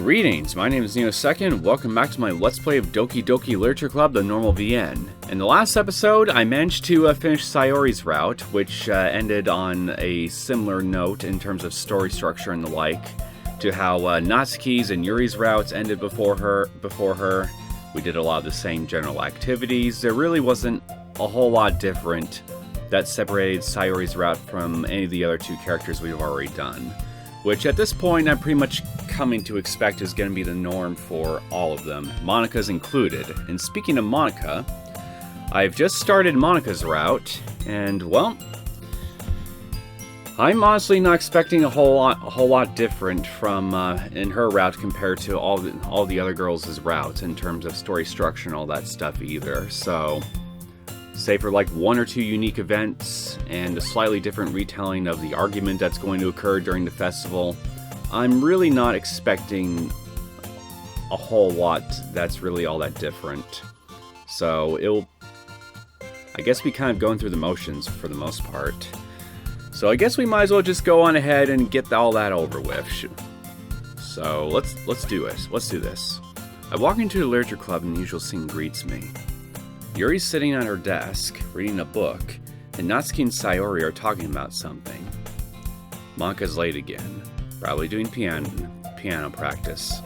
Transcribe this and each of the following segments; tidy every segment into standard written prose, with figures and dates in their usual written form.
Greetings, my name is Neosekken. Welcome back to my Let's Play of Doki Doki Literature Club, the normal VN. In the last episode, I managed to finish Sayori's route, which ended on a similar note in terms of story structure and the like, to how Natsuki's and Yuri's routes ended before her. We did a lot of the same general activities. There really wasn't a whole lot different that separated Sayori's route from any of the other two characters we've already done, which at this point I'm pretty much coming to expect is going to be the norm for all of them, Monika's included. And speaking of Monika, I've just started Monika's route, and well, I'm honestly not expecting a whole lot different from in her route compared to all the other girls' routes in terms of story structure and all that stuff either. So, save for like one or two unique events and a slightly different retelling of the argument that's going to occur during the festival, I'm really not expecting a whole lot that's really all that different. So it'll, I guess, be kind of going through the motions for the most part. So I guess we might as well just go on ahead and get all that over with. So let's do it. Let's do this. I walk into the literature club and the usual scene greets me. Yuri's sitting at her desk, reading a book, and Natsuki and Sayori are talking about something. Monika's late again, probably doing piano practice.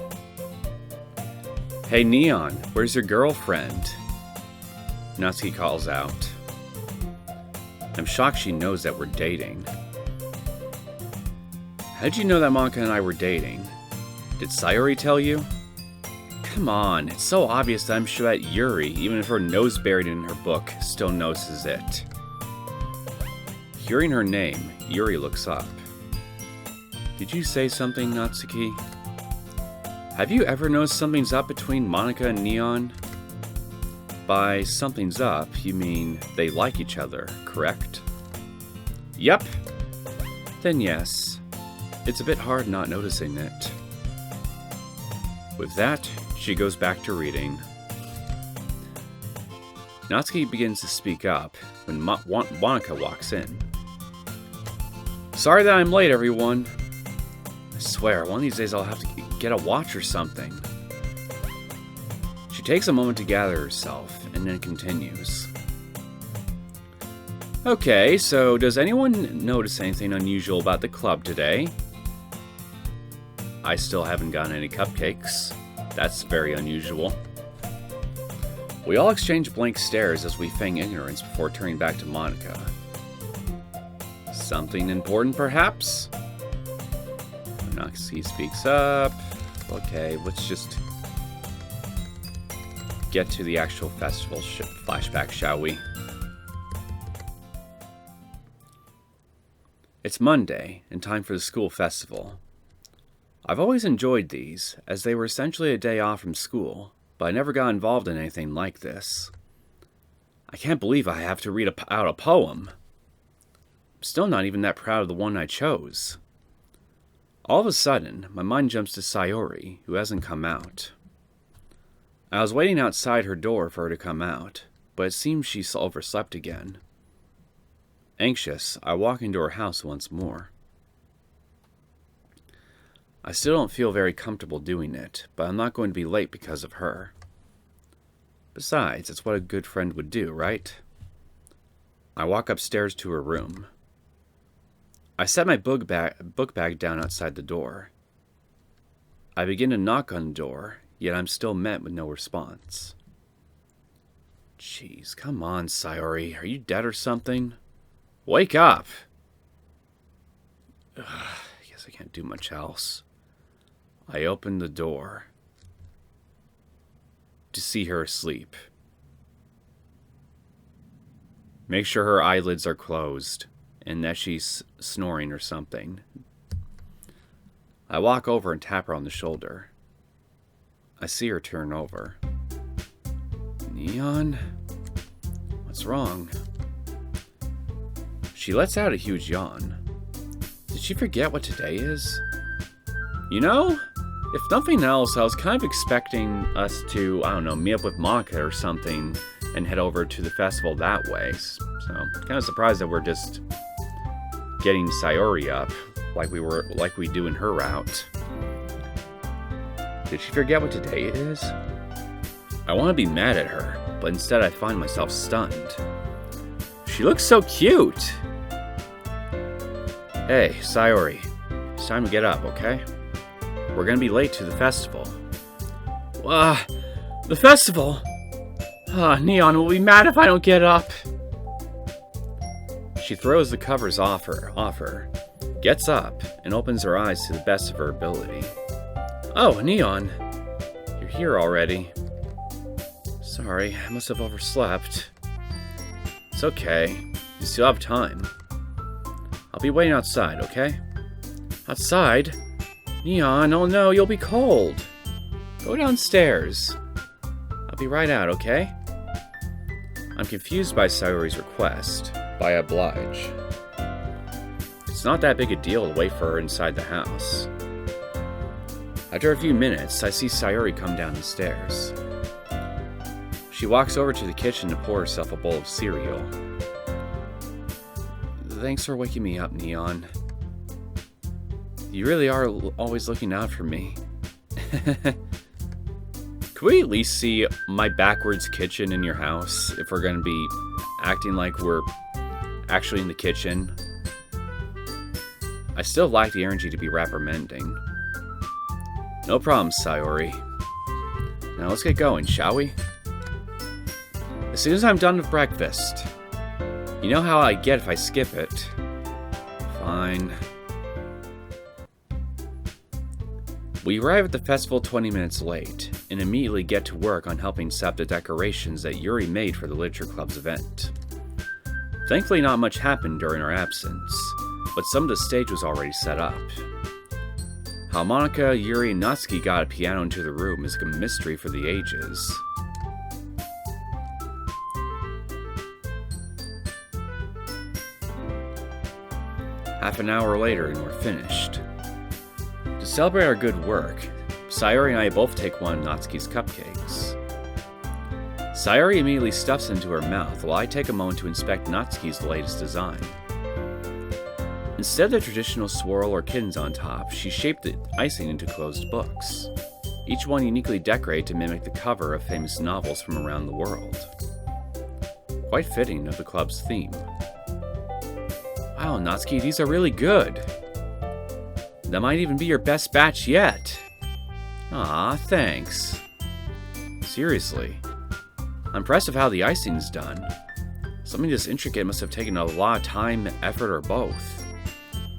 Hey Neon, where's your girlfriend? Natsuki calls out. I'm shocked she knows that we're dating. How'd you know that Monika and I were dating? Did Sayori tell you? Come on, it's so obvious that I'm sure that Yuri, even if her nose buried in her book, still notices it. Hearing her name, Yuri looks up. Did you say something, Natsuki? Have you ever noticed something's up between Monika and Neon? By something's up, you mean they like each other, correct? Yep. Then yes, it's a bit hard not noticing it. With that, she goes back to reading. Natsuki begins to speak up when Monika walks in. Sorry that I'm late, everyone. I swear, one of these days I'll have to get a watch or something. She takes a moment to gather herself, and then continues. Okay, so does anyone notice anything unusual about the club today? I still haven't gotten any cupcakes. That's very unusual. We all exchange blank stares as we feign ignorance before turning back to Monika. Something important, perhaps? Natsuki speaks up. Okay, let's just get to the actual festival flashback, shall we? It's Monday, and time for the school festival. I've always enjoyed these, as they were essentially a day off from school, but I never got involved in anything like this. I can't believe I have to read out a poem. I'm still not even that proud of the one I chose. All of a sudden, my mind jumps to Sayori, who hasn't come out. I was waiting outside her door for her to come out, but it seems she's overslept again. Anxious, I walk into her house once more. I still don't feel very comfortable doing it, but I'm not going to be late because of her. Besides, it's what a good friend would do, right? I walk upstairs to her room. I set my book bag down outside the door. I begin to knock on the door, yet I'm still met with no response. Jeez, come on, Sayori. Are you dead or something? Wake up! Ugh, I guess I can't do much else. I open the door to see her asleep. Make sure her eyelids are closed and that she's snoring or something. I walk over and tap her on the shoulder. I see her turn over. Neon? What's wrong? She lets out a huge yawn. Did she forget what today is? You know, if nothing else, I was kind of expecting us to, I don't know, meet up with Monika or something and head over to the festival that way. So, kind of surprised that we're just getting Sayori up like we do in her route. Did she forget what today is? I want to be mad at her, but instead I find myself stunned. She looks so cute! Hey, Sayori. It's time to get up, okay? We're gonna be late to the festival. The festival? Neon will be mad if I don't get up. She throws the covers off her, gets up, and opens her eyes to the best of her ability. Oh, Neon. You're here already. Sorry, I must have overslept. It's okay. You still have time. I'll be waiting outside, okay? Outside? Neon, oh no, you'll be cold. Go downstairs. I'll be right out, okay? I'm confused by Sayori's request, but I oblige. It's not that big a deal to wait for her inside the house. After a few minutes, I see Sayori come down the stairs. She walks over to the kitchen to pour herself a bowl of cereal. Thanks for waking me up, Neon. You really are always looking out for me. Could we at least see my backwards kitchen in your house if we're going to be acting like we're actually in the kitchen? I still lack the energy to be reprimanding. No problem, Sayori. Now let's get going, shall we? As soon as I'm done with breakfast. You know how I get if I skip it. Fine. We arrive at the festival 20 minutes late, and immediately get to work on helping set up the decorations that Yuri made for the Literature Club's event. Thankfully not much happened during our absence, but some of the stage was already set up. How Monika, Yuri, and Natsuki got a piano into the room is a mystery for the ages. Half an hour later and we're finished. To celebrate our good work, Sayori and I both take one of Natsuki's cupcakes. Sayori immediately stuffs it into her mouth while I take a moment to inspect Natsuki's latest design. Instead of the traditional swirl or kittens on top, she shaped the icing into closed books, each one uniquely decorated to mimic the cover of famous novels from around the world. Quite fitting of the club's theme. Wow, Natsuki, these are really good. That might even be your best batch yet. Aw, thanks. Seriously. I'm impressed with how the icing's done. Something this intricate must have taken a lot of time, effort, or both.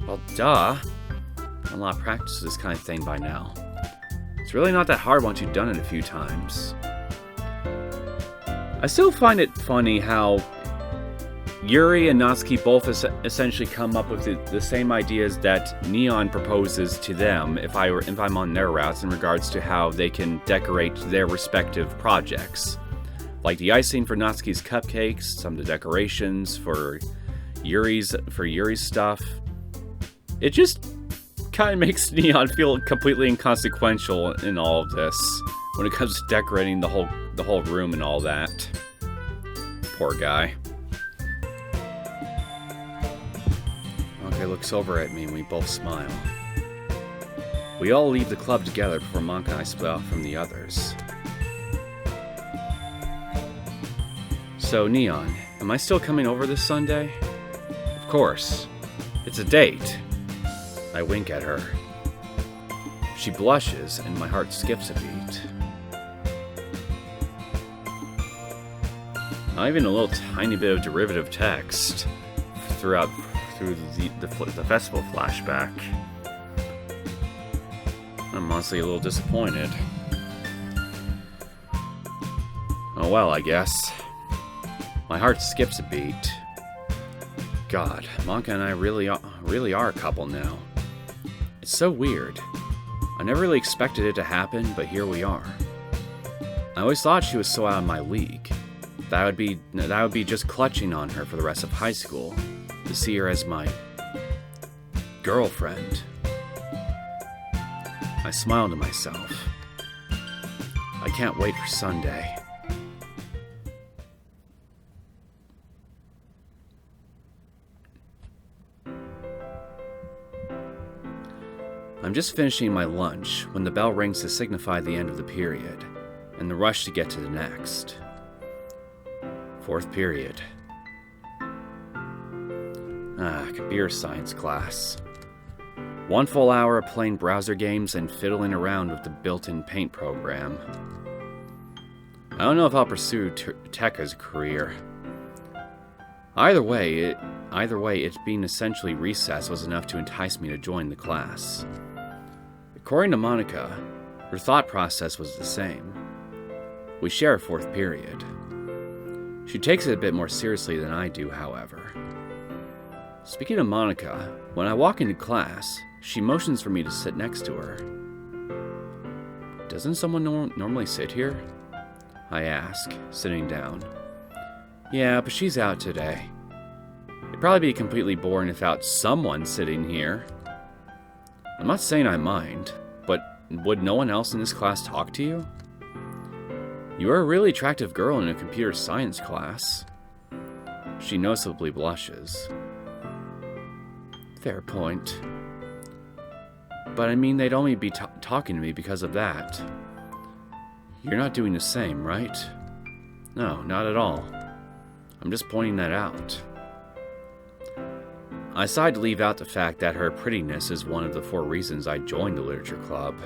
Well, duh. A lot of practice with this kind of thing by now. It's really not that hard once you've done it a few times. I still find it funny how Yuri and Natsuki both essentially come up with the same ideas that Neon proposes to them if I'm on their routes in regards to how they can decorate their respective projects. Like the icing for Natsuki's cupcakes, some of the decorations for Yuri's stuff. It just kind of makes Neon feel completely inconsequential in all of this when it comes to decorating the whole room and all that. Poor guy. Monika looks over at me and we both smile. We all leave the club together before Monika and I split off from the others. So, Neon, am I still coming over this Sunday? Of course. It's a date. I wink at her. She blushes and my heart skips a beat. Not even a little tiny bit of derivative text through the festival flashback. I'm honestly a little disappointed. Oh well, I guess. My heart skips a beat. God, Monika and I really are a couple now. It's so weird. I never really expected it to happen, but here we are. I always thought she was so out of my league. That I would be just clutching on her for the rest of high school, to see her as my girlfriend. I smile to myself. I can't wait for Sunday. I'm just finishing my lunch when the bell rings to signify the end of the period, and the rush to get to the next. Fourth period. Computer science class. 1 full hour of playing browser games and fiddling around with the built-in paint program. I don't know if I'll pursue tech as a career. Either way, it being essentially recess was enough to entice me to join the class. According to Monika, her thought process was the same. We share a fourth period. She takes it a bit more seriously than I do, however. Speaking of Monika, when I walk into class, she motions for me to sit next to her. Doesn't someone normally sit here? I ask, sitting down. Yeah, but she's out today. It'd probably be completely boring without someone sitting here. I'm not saying I mind, but would no one else in this class talk to you? You are a really attractive girl in a computer science class. She noticeably blushes. Fair point. But I mean, they'd only be talking to me because of that. You're not doing the same, right? No, not at all. I'm just pointing that out. I decided to leave out the fact that her prettiness is one of the 4 reasons I joined the literature club.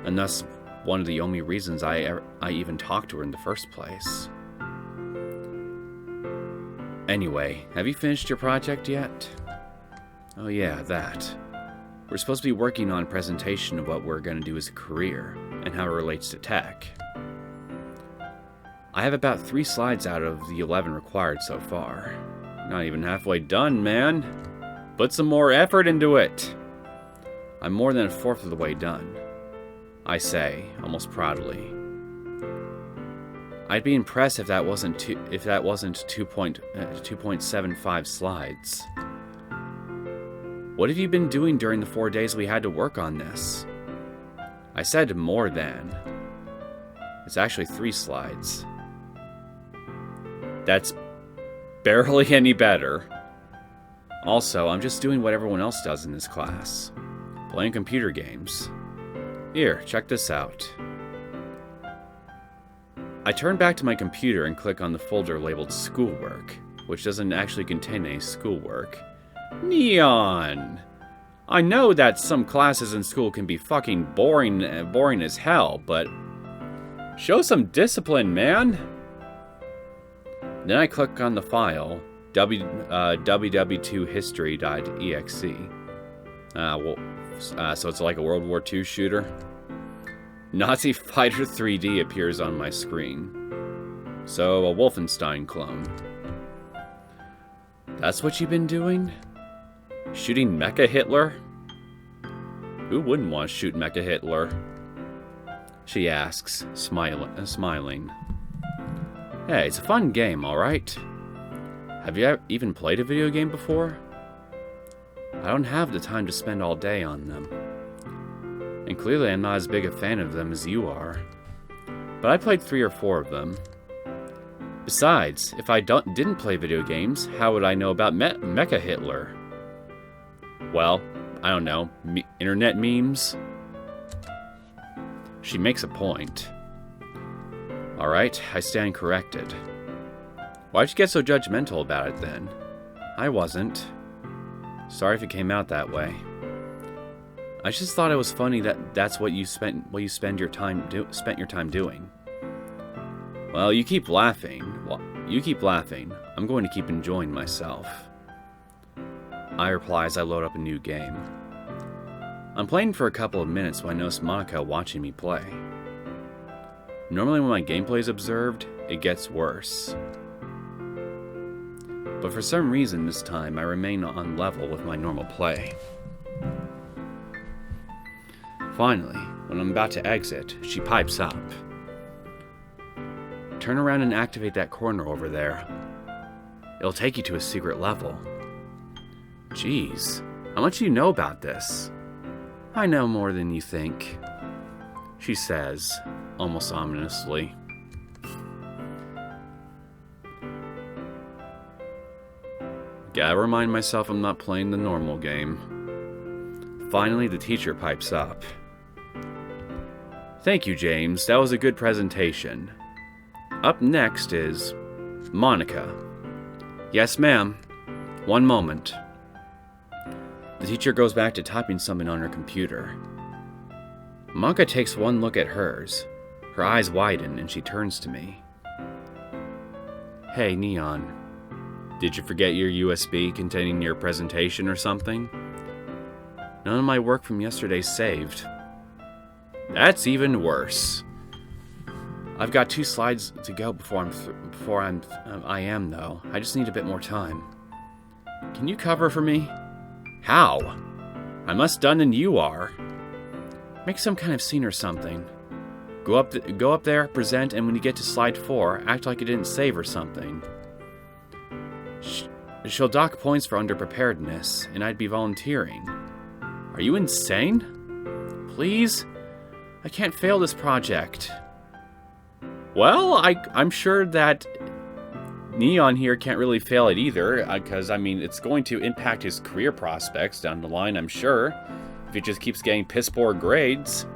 And thus, one of the only reasons I even talked to her in the first place. Anyway, have you finished your project yet? Oh yeah, that. We're supposed to be working on a presentation of what we're going to do as a career, and how it relates to tech. I have about 3 slides out of the 11 required so far. Not even halfway done, man. Put some more effort into it. I'm more than 1/4 of the way done, I say, almost proudly. I'd be impressed if that wasn't 2.75 slides. What have you been doing during the 4 days we had to work on this? I said more than. It's actually 3 slides. That's barely any better. Also, I'm just doing what everyone else does in this class. Playing computer games. Here, check this out. I turn back to my computer and click on the folder labeled Schoolwork, which doesn't actually contain any schoolwork. Neon! I know that some classes in school can be fucking boring as hell, but show some discipline, man! Then I click on the file, www.history.exe. So it's like a World War II shooter. Nazi Fighter 3D appears on my screen. So, a Wolfenstein clone. That's what you've been doing? Shooting Mecha Hitler? Who wouldn't want to shoot Mecha Hitler? She asks, smiling. Hey, it's a fun game, alright? Have you even played a video game before? I don't have the time to spend all day on them. And clearly I'm not as big a fan of them as you are. But I played 3 or 4 of them. Besides, if I didn't play video games, how would I know about Mecha Hitler? Well, I don't know, internet memes? She makes a point. Alright, I stand corrected. Why'd you get so judgmental about it then? I wasn't. Sorry if it came out that way. I just thought it was funny that that's what you spent your time doing. Well, you keep laughing. I'm going to keep enjoying myself. I reply as I load up a new game. I'm playing for a couple of minutes when I notice Monika watching me play. Normally when my gameplay is observed, it gets worse. But for some reason this time I remain on level with my normal play. Finally, when I'm about to exit, she pipes up. Turn around and activate that corner over there. It'll take you to a secret level. Jeez, how much do you know about this? I know more than you think, she says, almost ominously. Gotta remind myself I'm not playing the normal game. Finally, the teacher pipes up. Thank you, James. That was a good presentation. Up next is Monika. Yes, ma'am. One moment. The teacher goes back to typing something on her computer. Monika takes one look at hers. Her eyes widen and she turns to me. Hey, Neon. Did you forget your USB containing your presentation or something? None of my work from yesterday's saved. That's even worse. I've got 2 slides to go I am though. I just need a bit more time. Can you cover for me? How? I'm less done than you are. Make some kind of scene or something. Go up there, present, and when you get to slide 4, act like you didn't save or something. She'll dock points for underpreparedness, and I'd be volunteering. Are you insane? Please? I can't fail this project. Well, I'm sure that Neon here can't really fail it either, because, I mean, it's going to impact his career prospects down the line, I'm sure, if he just keeps getting piss-poor grades.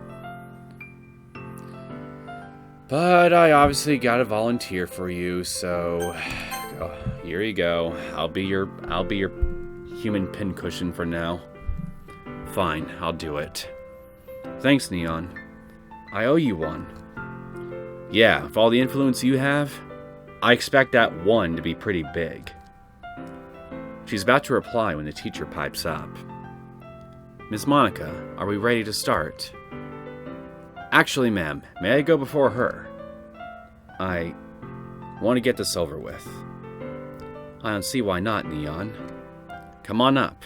But I obviously gotta volunteer for you, so here you go. I'll be your human pincushion for now. Fine, I'll do it. Thanks, Neon. I owe you one. Yeah, with all the influence you have, I expect that one to be pretty big. She's about to reply when the teacher pipes up. Miss Monika, are we ready to start? Actually, ma'am, may I go before her? I want to get this over with. I don't see why not, Neon. Come on up.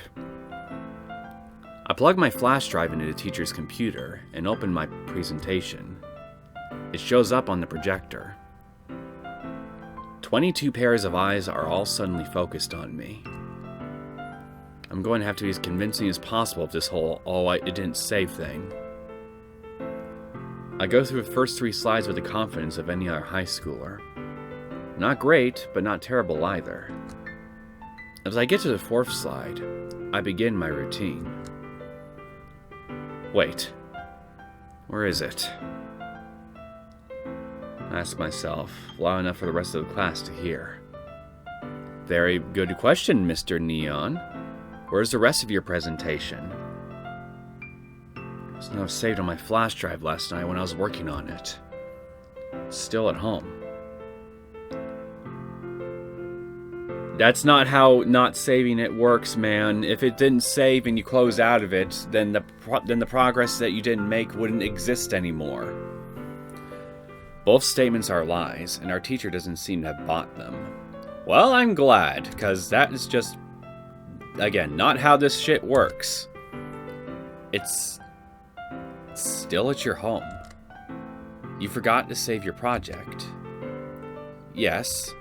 I plug my flash drive into the teacher's computer and open my presentation. It shows up on the projector. 22 pairs of eyes are all suddenly focused on me. I'm going to have to be as convincing as possible of this whole it didn't save thing. I go through the first 3 slides with the confidence of any other high schooler. Not great, but not terrible either. As I get to the 4th slide, I begin my routine. Wait, where is it? I ask myself, loud enough for the rest of the class to hear. Very good question, Mr. Neon. Where's the rest of your presentation? It was not saved on my flash drive last night when I was working on it. It's still at home. That's not how not saving it works, man. If it didn't save and you close out of it, then the progress that you didn't make wouldn't exist anymore. Both statements are lies, and our teacher doesn't seem to have bought them. Well, I'm glad, because that is just, again, not how this shit works. It's still at your home. You forgot to save your project. Yes.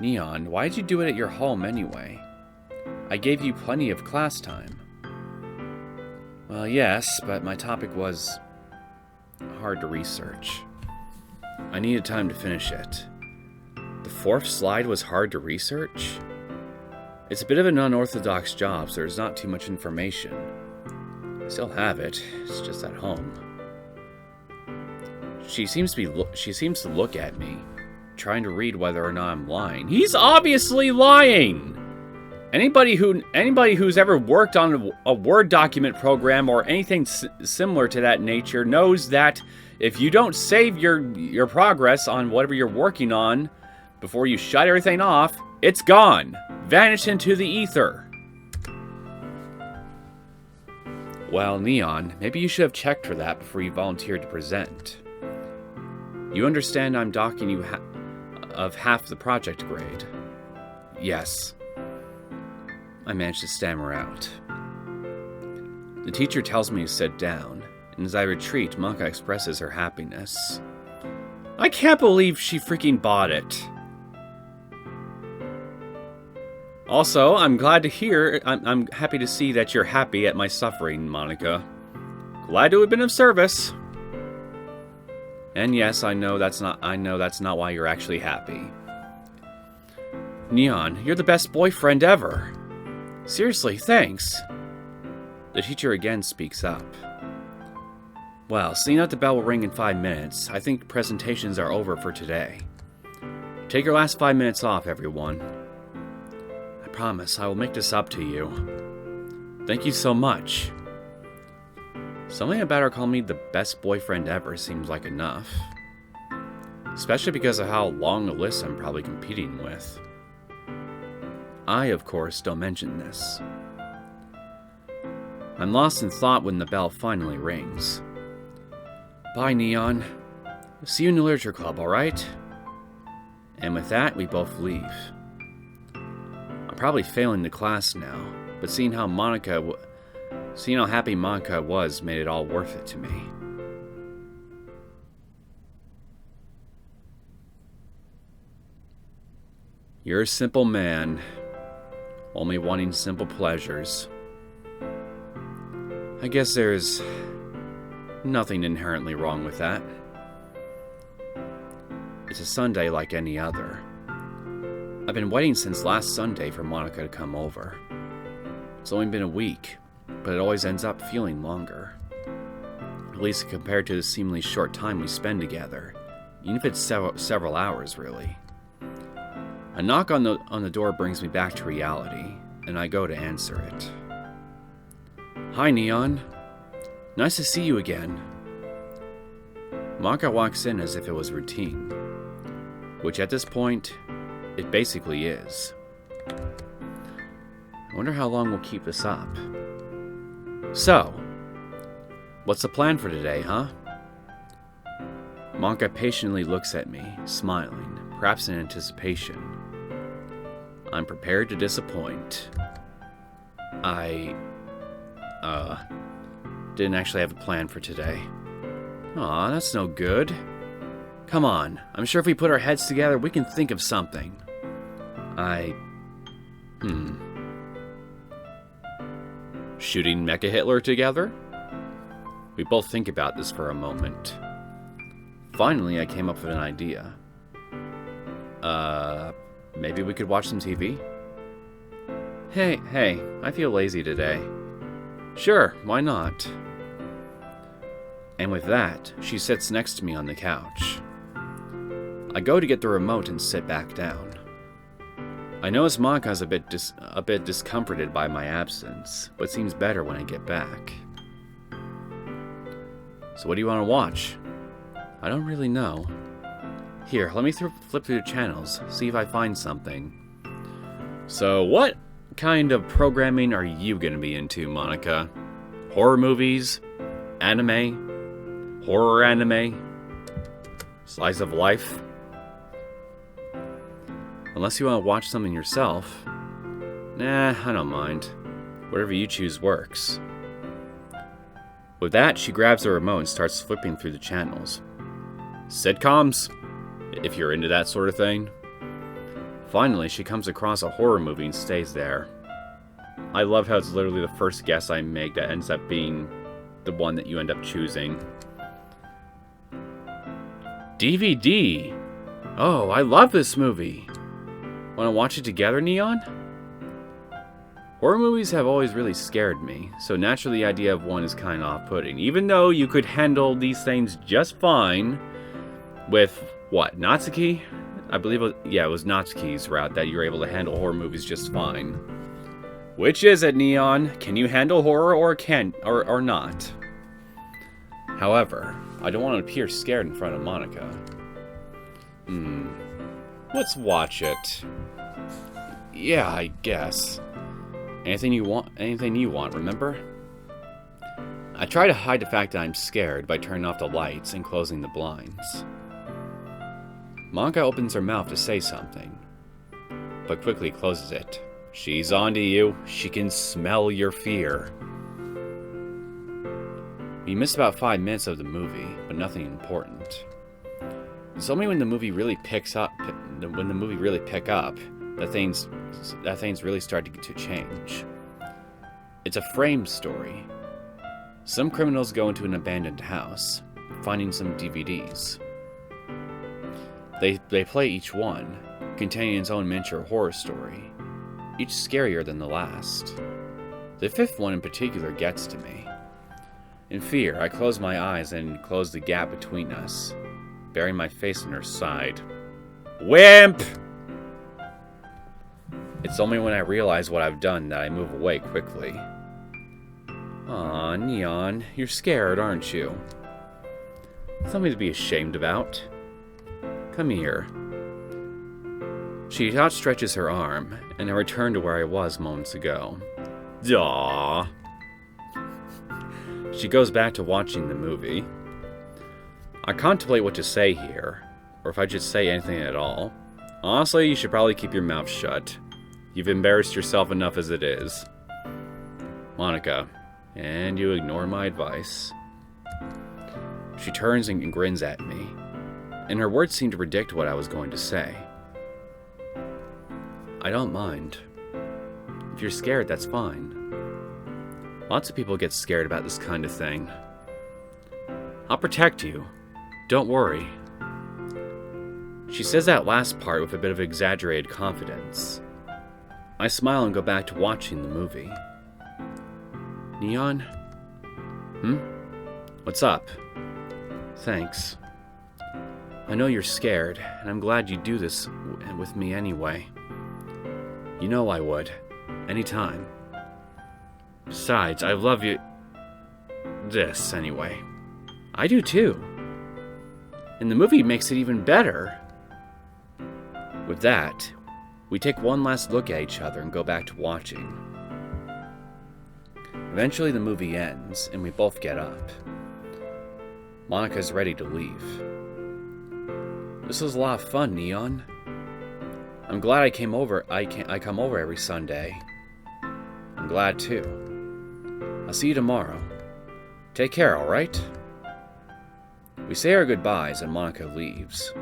Neon, why'd you do it at your home anyway? I gave you plenty of class time. Well, yes, but my topic was hard to research. I needed time to finish it. The 4th slide was hard to research? It's a bit of an unorthodox job, so there's not too much information. I still have it, it's just at home. She seems to look at me, trying to read whether or not I'm lying. He's obviously lying! Anybody who's ever worked on a Word document program or anything similar to that nature knows that if you don't save your progress on whatever you're working on before you shut everything off, it's gone. Vanished into the ether. Well, Neon, maybe you should have checked for that before you volunteered to present. You understand I'm docking you of half the project grade. Yes. I managed to stammer out. The teacher tells me to sit down, and as I retreat, Monika expresses her happiness. I can't believe she freaking bought it. Also, I'm glad to hear, I'm happy to see that you're happy at my suffering, Monika. Glad to have been of service. And yes, I know that's not why you're actually happy. Neon, you're the best boyfriend ever. Seriously, thanks. The teacher again speaks up. Well, seeing that the bell will ring in 5 minutes, I think presentations are over for today. Take your last 5 minutes off, everyone. I promise I will make this up to you. Thank you so much. Something about her calling me the best boyfriend ever seems like enough. Especially because of how long a list I'm probably competing with. I, of course, don't mention this. I'm lost in thought when the bell finally rings. Bye, Neon. See you in the literature club, alright? And with that, we both leave. I'm probably failing the class now, but seeing how happy Monika was made it all worth it to me. You're a simple man, only wanting simple pleasures. I guess there's nothing inherently wrong with that. It's a Sunday like any other. I've been waiting since last Sunday for Monika to come over. It's only been a week, but it always ends up feeling longer. At least compared to the seemingly short time we spend together, even if it's several hours, really. A knock on the door brings me back to reality, and I go to answer it. Hi, Neon. Nice to see you again. Monika walks in as if it was routine, which at this point, it basically is. I wonder how long we'll keep this up. So, what's the plan for today, huh? Monika patiently looks at me, smiling, perhaps in anticipation. I'm prepared to disappoint. I didn't actually have a plan for today. Aw, that's no good. Come on, I'm sure if we put our heads together, we can think of something. Shooting Mecha Hitler together? We both think about this for a moment. Finally, I came up with an idea. Maybe we could watch some TV? Hey, I feel lazy today. Sure, why not? And with that, she sits next to me on the couch. I go to get the remote and sit back down. I notice Monika's a bit discomforted by my absence, but seems better when I get back. So what do you want to watch? I don't really know. Here, let me flip through the channels, see if I find something. So what kind of programming are you going to be into, Monika? Horror movies? Anime? Horror anime? Slice of life? Unless you want to watch something yourself. Nah, I don't mind. Whatever you choose works. With that, she grabs the remote and starts flipping through the channels. Sitcoms? If you're into that sort of thing. Finally, she comes across a horror movie and stays there. I love how it's literally the first guess I make that ends up being the one that you end up choosing. DVD! Oh, I love this movie! Want to watch it together, Neon? Horror movies have always really scared me, so naturally the idea of one is kind of off-putting. Even though you could handle these things just fine with, what, Natsuki? I believe it was Natsuki's route that you were able to handle horror movies just fine. Which is it, Neon? Can you handle horror or not? However, I don't want to appear scared in front of Monika. Let's watch it. Yeah, I guess. Anything you want, remember? I try to hide the fact that I'm scared by turning off the lights and closing the blinds. Monika opens her mouth to say something, but quickly closes it. She's onto you. She can smell your fear. We missed about 5 minutes of the movie, but nothing important. It's only when the movie really pick up, that things really start to change. It's a frame story. Some criminals go into an abandoned house, finding some DVDs. They play each one, containing its own miniature horror story, each scarier than the last. The fifth one in particular gets to me. In fear, I close my eyes and close the gap between us, burying my face in her side. Wimp! It's only when I realize what I've done that I move away quickly. Aw, Neon, you're scared, aren't you? Something to be ashamed about. Come here. She outstretches her arm, and I return to where I was moments ago. Aww. She goes back to watching the movie. I contemplate what to say here, or if I should say anything at all. Honestly, you should probably keep your mouth shut. You've embarrassed yourself enough as it is. Monika, and you ignore my advice. She turns and grins at me, and her words seem to predict what I was going to say. I don't mind. If you're scared, that's fine. Lots of people get scared about this kind of thing. I'll protect you. Don't worry. She says that last part with a bit of exaggerated confidence. I smile and go back to watching the movie. Neon? What's up? Thanks. I know you're scared, and I'm glad you do this with me anyway. You know I would. Anytime. Besides, I love you... this, anyway. I do too. And the movie makes it even better. With that, we take one last look at each other and go back to watching. Eventually the movie ends, and we both get up. Monika's ready to leave. This was a lot of fun, Neon. I'm glad I come over every Sunday. I'm glad too. I'll see you tomorrow. Take care, alright? We say our goodbyes and Monika leaves.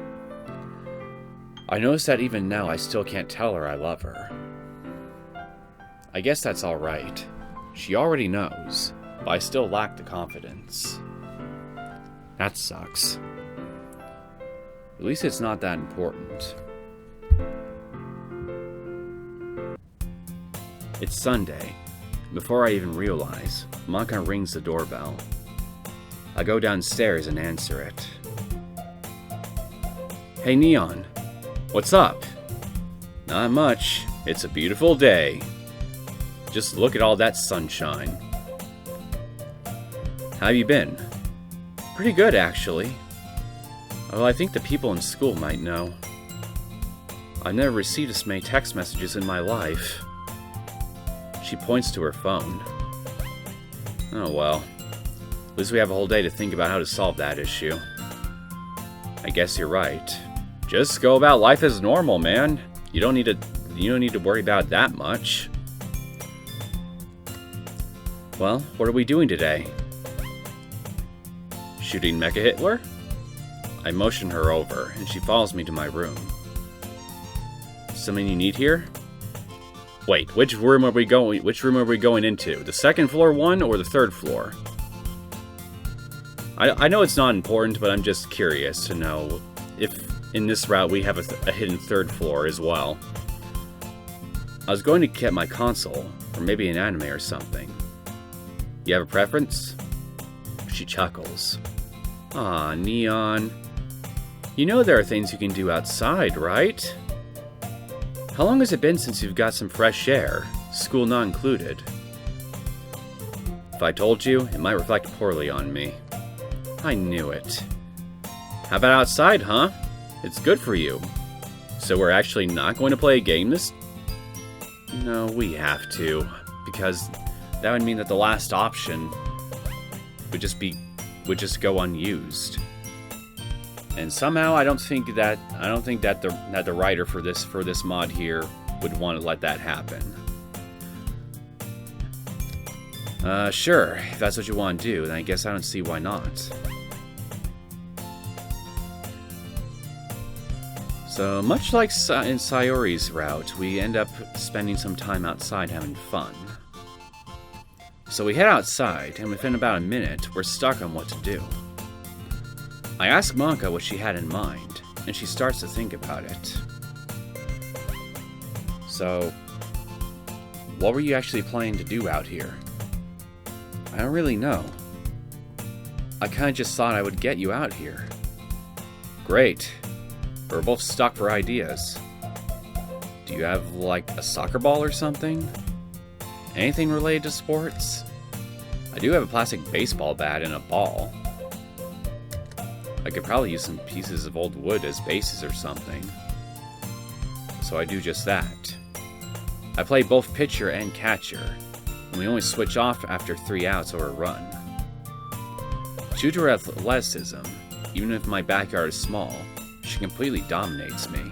I notice that even now I still can't tell her I love her. I guess that's alright. She already knows, but I still lack the confidence. That sucks. At least it's not that important. It's Sunday. Before I even realize, Monika rings the doorbell. I go downstairs and answer it. Hey Neon, what's up? Not much. It's a beautiful day. Just look at all that sunshine. How have you been? Pretty good, actually. Although I think the people in school might know. I've never received this many text messages in my life. She points to her phone. Oh well. At least we have a whole day to think about how to solve that issue. I guess you're right. Just go about life as normal, man. You don't need to worry about that much. Well, what are we doing today? Shooting Mecha Hitler? I motion her over, and she follows me to my room. Something you need here? Wait, which room are we going into? The second floor one or the third floor? I know it's not important, but I'm just curious to know if in this route we have a hidden third floor as well. I was going to get my console, or maybe an anime or something. You have a preference? She chuckles. Aw, Neon. You know there are things you can do outside, right? How long has it been since you've got some fresh air, school not included? If I told you, it might reflect poorly on me. I knew it. How about outside, huh? It's good for you. So we're actually not going to play a game this... No, we have to. Because that would mean that the last option would just go unused. And somehow I don't think that the writer for this mod here would want to let that happen. Sure, if that's what you want to do, then I guess I don't see why not. So, much like in Sayori's route, we end up spending some time outside having fun. So we head outside, and within about a minute, we're stuck on what to do. I ask Monika what she had in mind, and she starts to think about it. So, What were you actually planning to do out here? I don't really know. I kinda just thought I would get you out here. Great. We're both stuck for ideas. Do you have, like, a soccer ball or something? Anything related to sports? I do have a plastic baseball bat and a ball. I could probably use some pieces of old wood as bases or something. So I do just that. I play both pitcher and catcher, and we only switch off after 3 outs or a run. Due to her athleticism, even if my backyard is small, she completely dominates me.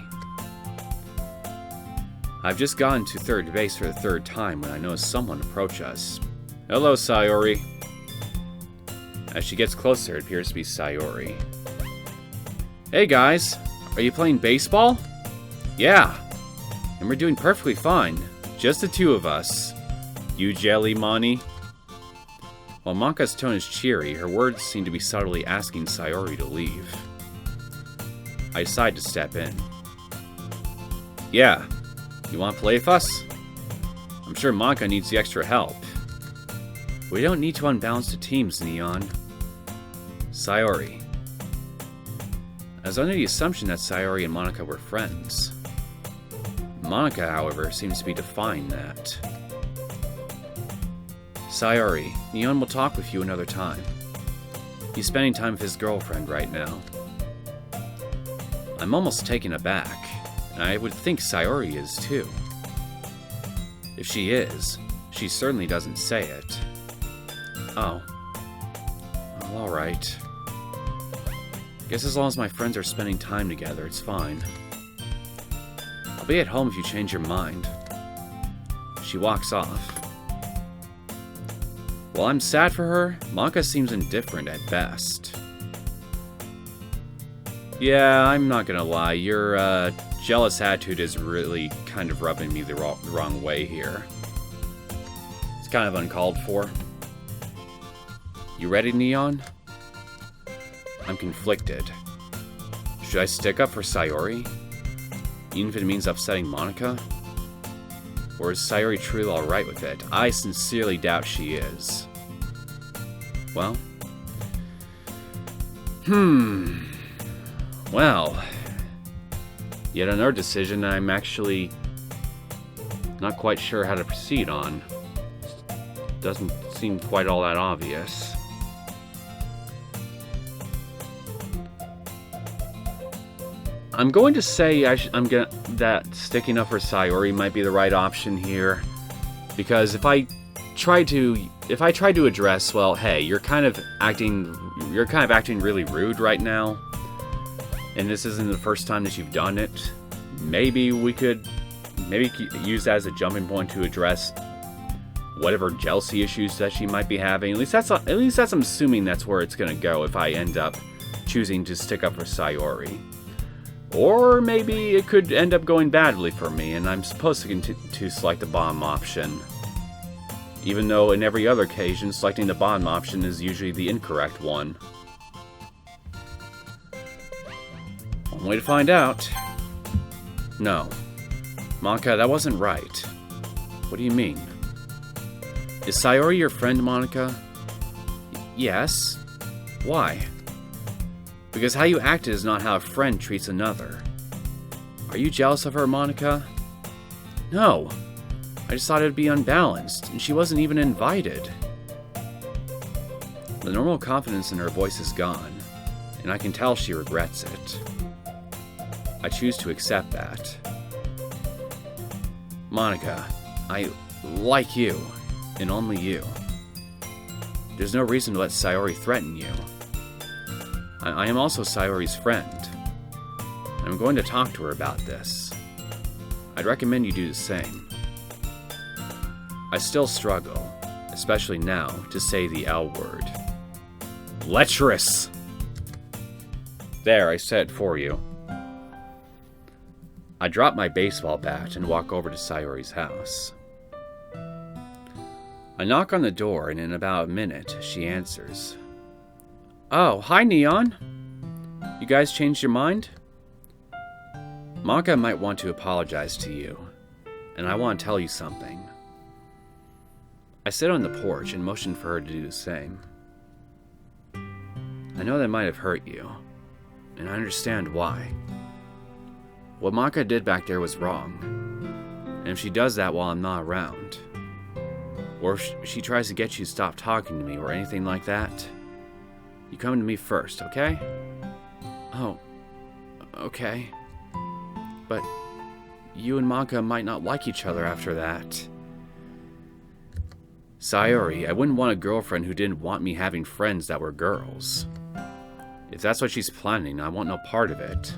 I've just gotten to third base for the 3rd time when I notice someone approach us. Hello, Sayori. As she gets closer, it appears to be Sayori. Hey guys, are you playing baseball? Yeah, and we're doing perfectly fine. Just the 2 of us. You jelly, Moni? While Monika's tone is cheery, her words seem to be subtly asking Sayori to leave. I decide to step in. Yeah, you want to play with us? I'm sure Monika needs the extra help. We don't need to unbalance the teams, Neon. Sayori. I was under the assumption that Sayori and Monika were friends. Monika, however, seems to be defying that. Sayori, Neon will talk with you another time. He's spending time with his girlfriend right now. I'm almost taken aback, and I would think Sayori is too. If she is, she certainly doesn't say it. Oh. Well, alright. Guess as long as my friends are spending time together, it's fine. I'll be at home if you change your mind. She walks off. While I'm sad for her, Monika seems indifferent at best. Yeah, I'm not gonna lie, your jealous attitude is really kind of rubbing me the wrong way here. It's kind of uncalled for. You ready, Neon? I'm conflicted. Should I stick up for Sayori? Even if it means upsetting Monika? Or is Sayori truly alright with it? I sincerely doubt she is. Well. Well. Yet another decision I'm actually not quite sure how to proceed on. Doesn't seem quite all that obvious. I'm going to say that sticking up for Sayori might be the right option here, because if I try to address, well, hey, you're kind of acting really rude right now, and this isn't the first time that you've done it. Maybe we could use that as a jumping point to address whatever jealousy issues that she might be having. At least that's I'm assuming that's where it's gonna go if I end up choosing to stick up for Sayori. Or maybe it could end up going badly for me, and I'm supposed to select the bottom option. Even though in every other occasion, selecting the bottom option is usually the incorrect one. One way to find out. No. Monika, that wasn't right. What do you mean? Is Sayori your friend, Monika? Yes. Why? Because how you acted is not how a friend treats another. Are you jealous of her, Monika? No. I just thought it would be unbalanced, and she wasn't even invited. The normal confidence in her voice is gone, and I can tell she regrets it. I choose to accept that. Monika, I like you, and only you. There's no reason to let Sayori threaten you. I am also Sayori's friend. I'm going to talk to her about this. I'd recommend you do the same. I still struggle, especially now, to say the L word. Lecherous! There, I said it for you. I drop my baseball bat and walk over to Sayori's house. I knock on the door, and in about a minute, she answers. Oh, hi, Neon. You guys changed your mind? Monika might want to apologize to you, and I want to tell you something. I sit on the porch and motion for her to do the same. I know that might have hurt you, and I understand why. What Monika did back there was wrong, and if she does that while I'm not around, or if she tries to get you to stop talking to me or anything like that, you come to me first, okay? Oh, okay. But you and Monika might not like each other after that. Sayori, I wouldn't want a girlfriend who didn't want me having friends that were girls. If that's what she's planning, I want no part of it.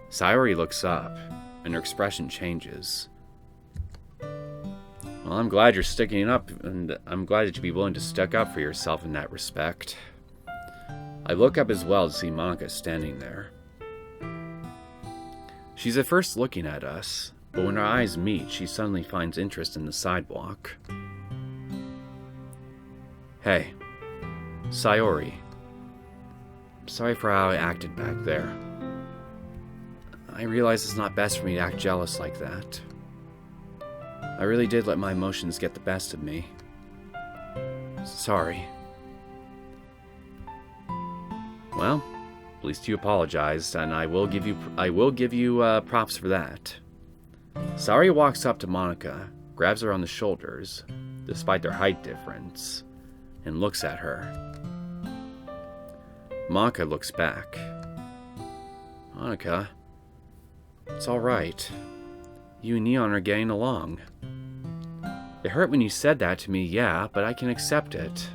Sayori looks up, and her expression changes. Well, I'm glad you're sticking up, and I'm glad that you'd be willing to stick up for yourself in that respect. I look up as well to see Monika standing there. She's at first looking at us, but when our eyes meet, she suddenly finds interest in the sidewalk. Hey, Sayori. I'm sorry for how I acted back there. I realize it's not best for me to act jealous like that. I really did let my emotions get the best of me. Sorry. Well, at least you apologized, and I will give you props for that. Sayori walks up to Monika, grabs her on the shoulders, despite their height difference, and looks at her. Monika looks back. Monika, it's all right. You and Neon are getting along. It hurt when you said that to me, yeah, but I can accept it.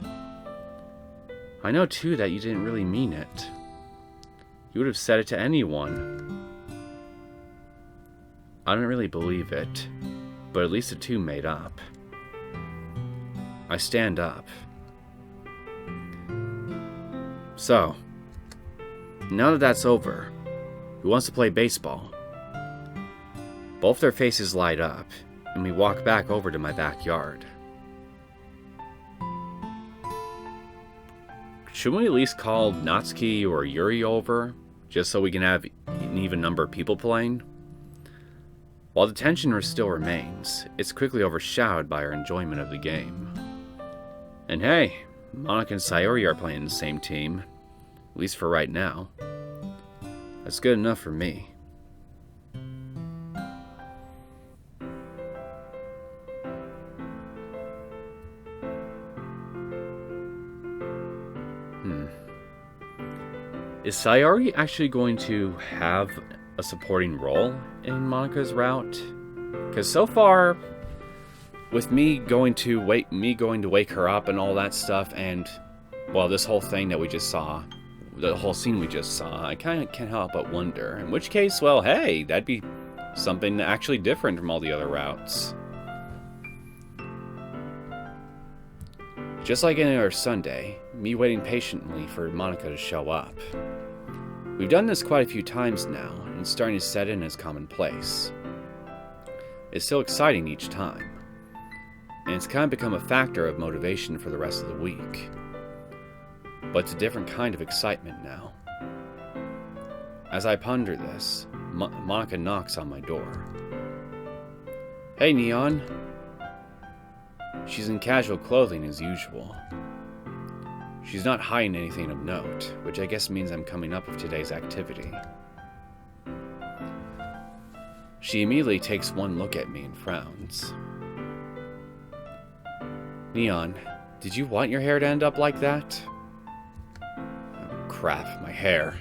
I know, too, that you didn't really mean it. You would have said it to anyone. I don't really believe it, but at least the two made up. I stand up. So, now that that's over, who wants to play baseball? Both their faces light up, and we walk back over to my backyard. Shouldn't we at least call Natsuki or Yuri over, just so we can have an even number of people playing? While the tension still remains, it's quickly overshadowed by our enjoyment of the game. And hey, Monika and Sayori are playing the same team, at least for right now. That's good enough for me. Is Sayori actually going to have a supporting role in Monika's route? Because so far, with me going to wake her up and all that stuff, and well, this whole thing that we just saw, the whole scene we just saw, I kind of can't help but wonder. In which case, well, hey, that'd be something actually different from all the other routes. Just like any other Sunday, me waiting patiently for Monika to show up. We've done this quite a few times now, and it's starting to set in as commonplace. It's still exciting each time, and it's kind of become a factor of motivation for the rest of the week. But it's a different kind of excitement now. As I ponder this, Monika knocks on my door. Hey, Neon. She's in casual clothing as usual. She's not hiding anything of note, which I guess means I'm coming up with today's activity. She immediately takes one look at me and frowns. Neon, did you want your hair to end up like that? Oh, crap, my hair.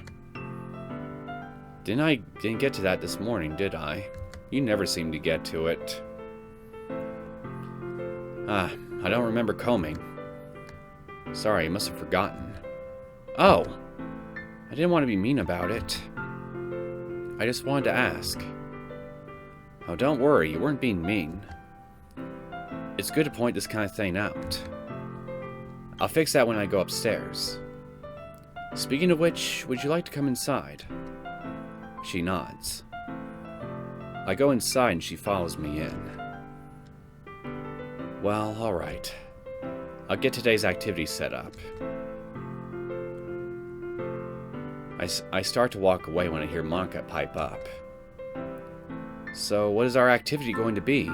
Didn't get to that this morning, did I? You never seem to get to it. I don't remember combing. Sorry, I must have forgotten. Oh! I didn't want to be mean about it. I just wanted to ask. Oh, don't worry, you weren't being mean. It's good to point this kind of thing out. I'll fix that when I go upstairs. Speaking of which, would you like to come inside? She nods. I go inside and she follows me in. Well, alright. I'll get today's activity set up. I start to walk away when I hear Monika pipe up. So, what is our activity going to be?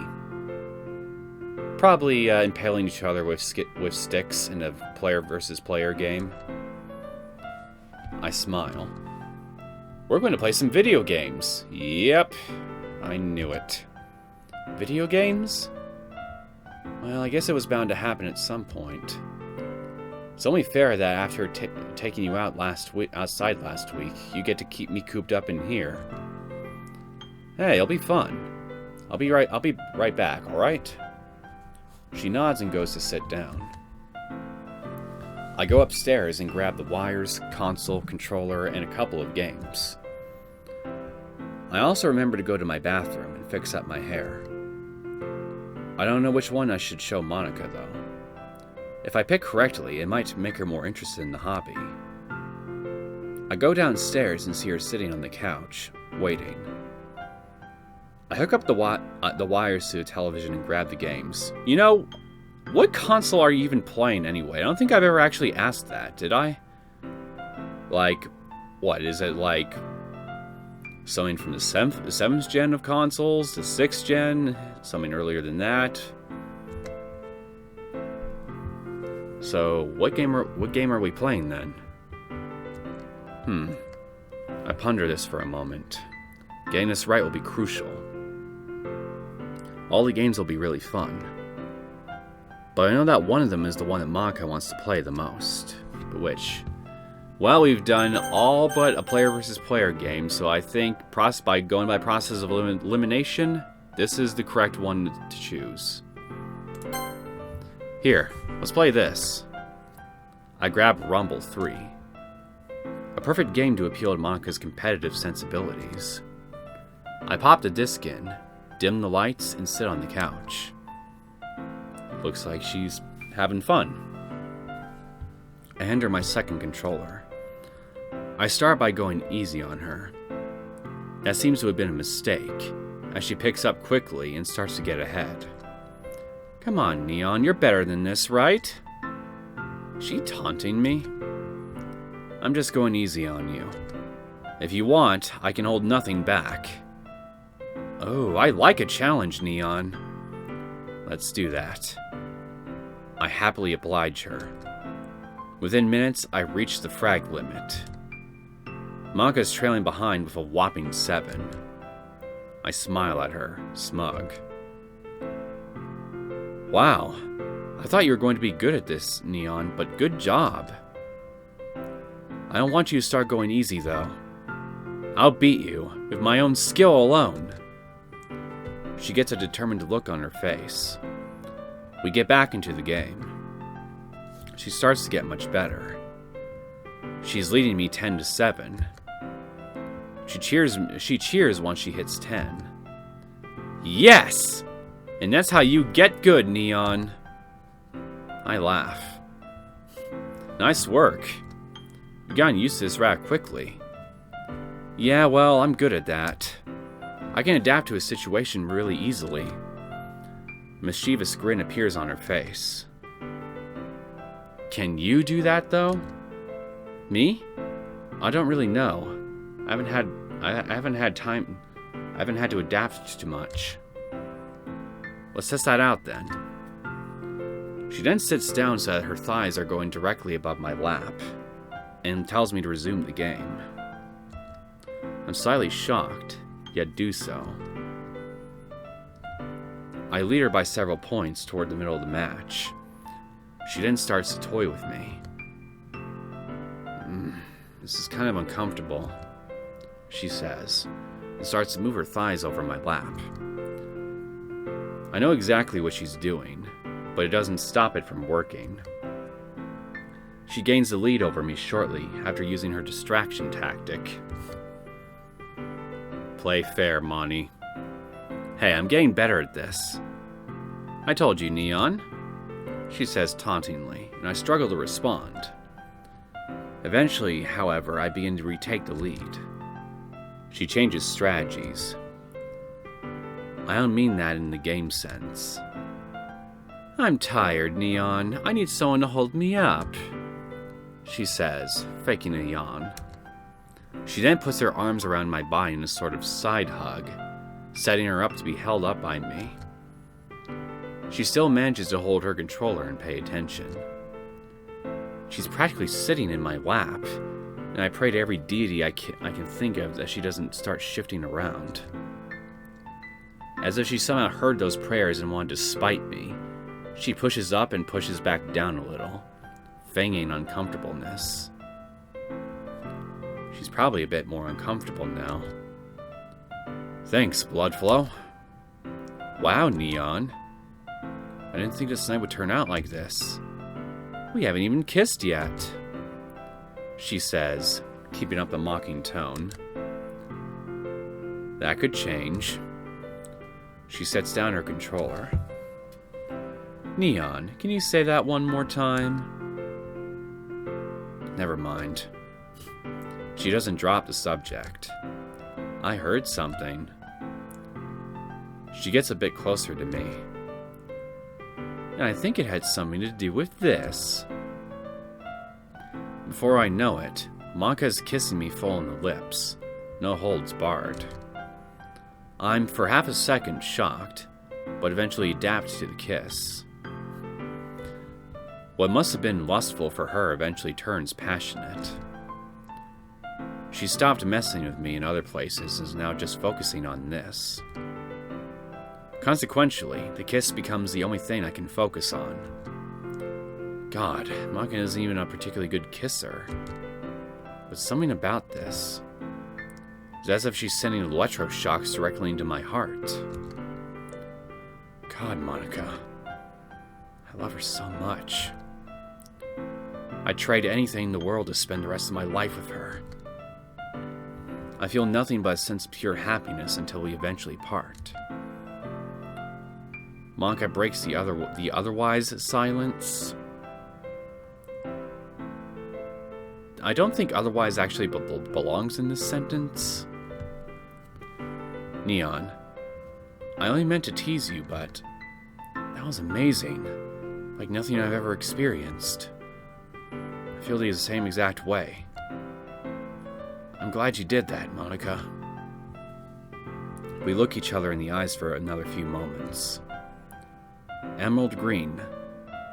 probably impaling each other with sticks in a player versus player game. I smile. We're going to play some video games. Yep, I knew it. Video games? Well, I guess it was bound to happen at some point. It's only fair that after taking you out outside last week, you get to keep me cooped up in here. Hey, it'll be fun. I'll be right back, all right? She nods and goes to sit down. I go upstairs and grab the wires, console, controller, and a couple of games. I also remember to go to my bathroom and fix up my hair. I don't know which one I should show Monika, though. If I pick correctly, it might make her more interested in the hobby. I go downstairs and see her sitting on the couch, waiting. I hook up the wires to the television and grab the games. You know, what console are you even playing anyway? I don't think I've ever actually asked that, did I? Like, what, is it like something from the 7th gen of consoles, the 6th gen, something earlier than that? So, what game are we playing then? I ponder this for a moment. Getting this right will be crucial. All the games will be really fun. But I know that one of them is the one that Monika wants to play the most. Which, well, we've done all but a player versus player game, so I think by going by process of elimination, this is the correct one to choose. Here, let's play this. I grab Rumble 3. A perfect game to appeal to Monika's competitive sensibilities. I pop the disc in, dim the lights, and sit on the couch. Looks like she's having fun. I hand her my second controller. I start by going easy on her. That seems to have been a mistake, as she picks up quickly and starts to get ahead. Come on, Neon, you're better than this, right? She taunting me? I'm just going easy on you. If you want, I can hold nothing back. Oh, I like a challenge, Neon. Let's do that. I happily oblige her. Within minutes, I reach the frag limit. Monika's trailing behind with a whopping 7. I smile at her, smug. Wow, I thought you were going to be good at this, Neon, but good job. I don't want you to start going easy, though. I'll beat you, with my own skill alone. She gets a determined look on her face. We get back into the game. She starts to get much better. She's leading me 10-7. She cheers once she hits 10. Yes! And that's how you get good, Neon. I laugh. Nice work. You got used to this rat quickly. Yeah, well, I'm good at that. I can adapt to a situation really easily. A mischievous grin appears on her face. Can you do that, though? Me? I don't really know. I haven't had to adapt too much. Let's test that out then. She then sits down so that her thighs are going directly above my lap, and tells me to resume the game. I'm slightly shocked, yet do so. I lead her by several points toward the middle of the match. She then starts to toy with me. This is kind of uncomfortable, she says, and starts to move her thighs over my lap. I know exactly what she's doing, but it doesn't stop it from working. She gains the lead over me shortly after using her distraction tactic. Play fair, Monty. Hey, I'm getting better at this. I told you, Neon, she says tauntingly, and I struggle to respond. Eventually, however, I begin to retake the lead. She changes strategies. I don't mean that in the game sense. I'm tired, Neon. I need someone to hold me up, she says, faking a yawn. She then puts her arms around my body in a sort of side hug, setting her up to be held up by me. She still manages to hold her controller and pay attention. She's practically sitting in my lap, and I pray to every deity I can think of that she doesn't start shifting around. As if she somehow heard those prayers and wanted to spite me, she pushes up and pushes back down a little, feigning uncomfortableness. She's probably a bit more uncomfortable now. Thanks, Bloodflow. Wow, Neon. I didn't think this night would turn out like this. We haven't even kissed yet, she says, keeping up the mocking tone. That could change. She sets down her controller. Neon, can you say that one more time? Never mind. She doesn't drop the subject. I heard something. She gets a bit closer to me. And I think it had something to do with this. Before I know it, Monika's kissing me full in the lips. No holds barred. I'm for half a second shocked, but eventually adapt to the kiss. What must have been lustful for her eventually turns passionate. She stopped messing with me in other places and is now just focusing on this. Consequentially, the kiss becomes the only thing I can focus on. God, Monika isn't even a particularly good kisser. But something about this. It's as if she's sending electroshocks directly into my heart. God, Monika. I love her so much. I'd trade anything in the world to spend the rest of my life with her. I feel nothing but a sense of pure happiness until we eventually part. Monika breaks the otherwise silence. I don't think otherwise actually belongs in this sentence. Neon, I only meant to tease you, but that was amazing. Like nothing I've ever experienced. I feel the same exact way. I'm glad you did that, Monika. We look each other in the eyes for another few moments. Emerald green,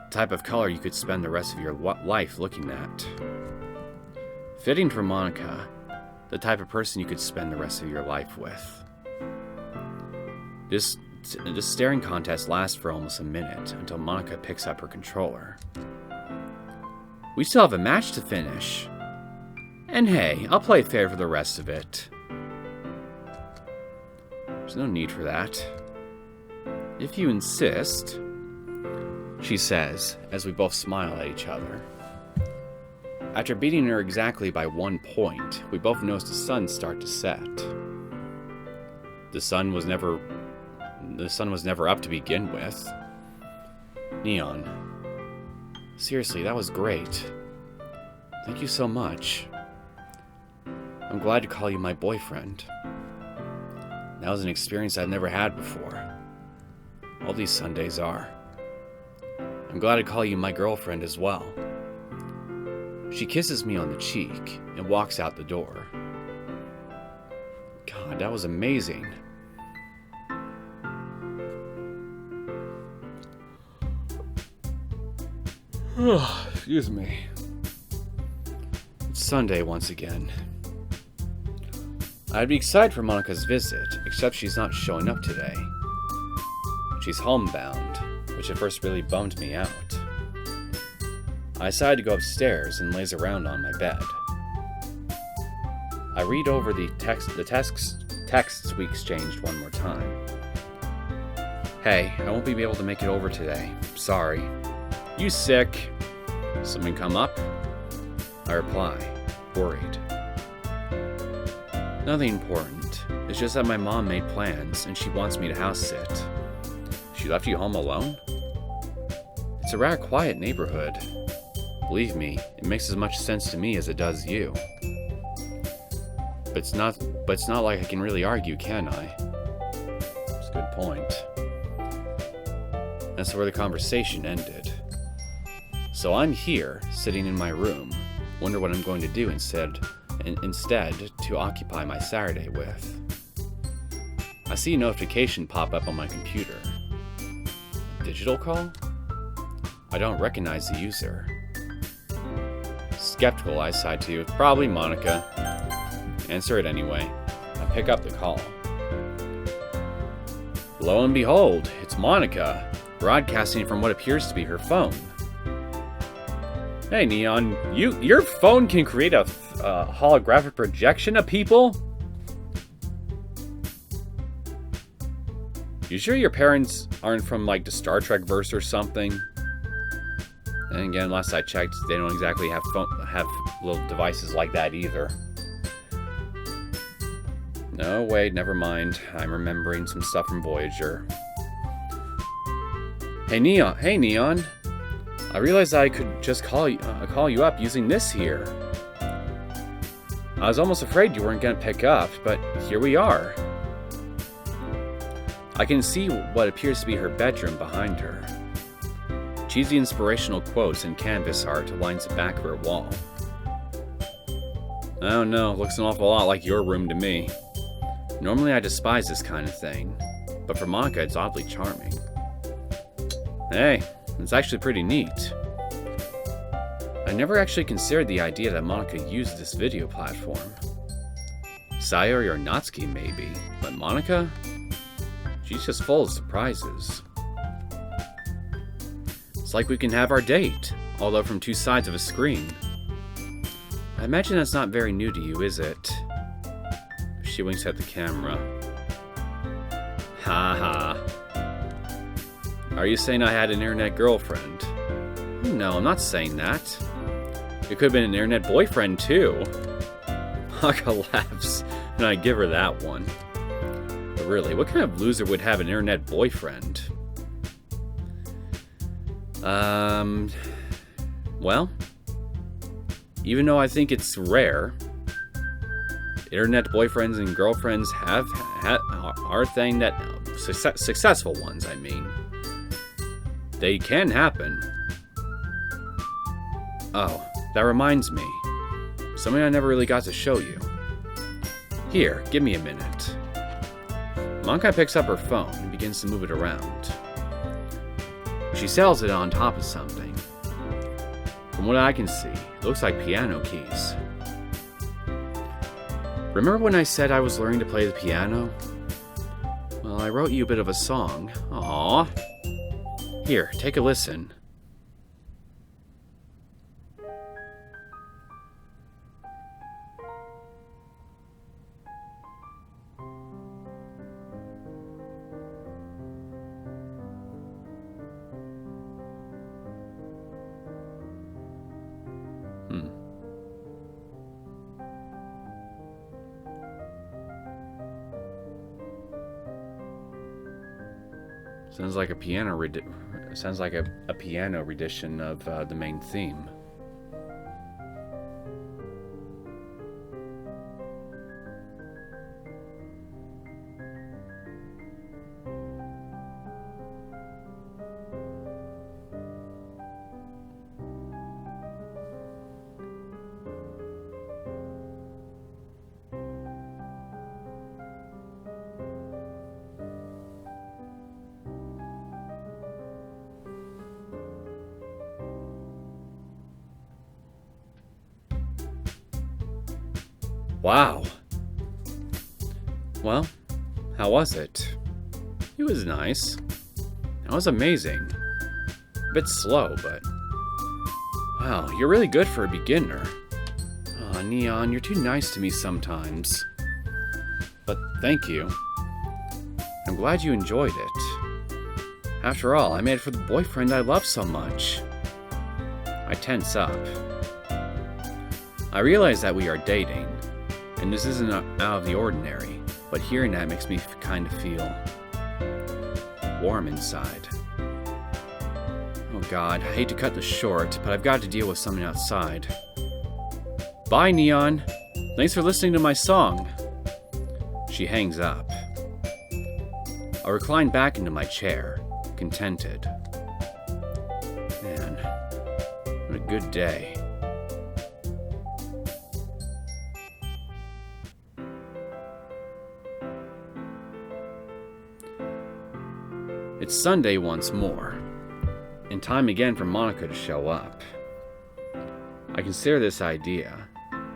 type of color you could spend the rest of your life looking at. Fitting for Monika, the type of person you could spend the rest of your life with. This staring contest lasts for almost a minute until Monika picks up her controller. We still have a match to finish. And hey, I'll play fair for the rest of it. There's no need for that. If you insist, she says, as we both smile at each other. After beating her exactly by 1 point, we both notice the sun start to set. The sun was never up to begin with. Neon. Seriously, that was great. Thank you so much. I'm glad to call you my boyfriend. That was an experience I've never had before. All these Sundays are. I'm glad to call you my girlfriend as well. She kisses me on the cheek and walks out the door. God, that was amazing. Excuse me. It's Sunday once again. I'd be excited for Monika's visit, except she's not showing up today. She's homebound, which at first really bummed me out. I decide to go upstairs and laze around on my bed. I read over the texts we exchanged one more time. Hey, I won't be able to make it over today. Sorry. You sick? Something come up? I reply, worried. Nothing important. It's just that my mom made plans and she wants me to house sit. She left you home alone? It's a rather quiet neighborhood. Believe me, it makes as much sense to me as it does you. But it's not like I can really argue, can I? That's a good point. That's where the conversation ended. So I'm here, sitting in my room, wonder what I'm going to do instead to occupy my Saturday with. I see a notification pop up on my computer. digital call? I don't recognize the user. Skeptical, I sighed to. Probably Monika. Answer it anyway. I pick up the call. Lo and behold, it's Monika, broadcasting from what appears to be her phone. Hey Neon, your phone can create a holographic projection of people? You sure your parents aren't from like the Star Trek verse or something? And again, last I checked, they don't exactly have little devices like that either. No, wait, never mind. I'm remembering some stuff from Voyager. Hey Neon. I realized I could just call you up using this here. I was almost afraid you weren't gonna pick up, but here we are. I can see what appears to be her bedroom behind her. Cheesy inspirational quotes and canvas art lines the back of her wall. I don't know, looks an awful lot like your room to me. Normally I despise this kind of thing, but for Monika it's oddly charming. Hey, it's actually pretty neat. I never actually considered the idea that Monika used this video platform. Sayori or Natsuki maybe, but Monika? She's just full of surprises. It's like we can have our date, although from two sides of a screen. I imagine that's not very new to you, is it? She winks at the camera. Ha ha. Are you saying I had an internet girlfriend? No, I'm not saying that. It could have been an internet boyfriend too. Monika laughs, and I give her that one. But really, what kind of loser would have an internet boyfriend? Well, even though I think it's rare, internet boyfriends and girlfriends are a thing that successful ones, I mean. They can happen. Oh, that reminds me. Something I never really got to show you. Here, give me a minute. Monika picks up her phone and begins to move it around. She settles it on top of something. From what I can see, it looks like piano keys. Remember when I said I was learning to play the piano? Well, I wrote you a bit of a song. Aww. Here, take a listen. Sounds like a piano rendition of the main theme. Wow. Well, how was it? It was nice. It was amazing. A bit slow, but... Wow, you're really good for a beginner. Aw, Neon, you're too nice to me sometimes. But thank you. I'm glad you enjoyed it. After all, I made it for the boyfriend I love so much. I tense up. I realize that we are dating. And this isn't out of the ordinary, but hearing that makes me kind of feel warm inside. Oh God, I hate to cut this short, but I've got to deal with something outside. Bye, Neon. Thanks for listening to my song. She hangs up. I recline back into my chair, contented. Man, what a good day. It's Sunday once more. and time again for Monika to show up. I consider this idea,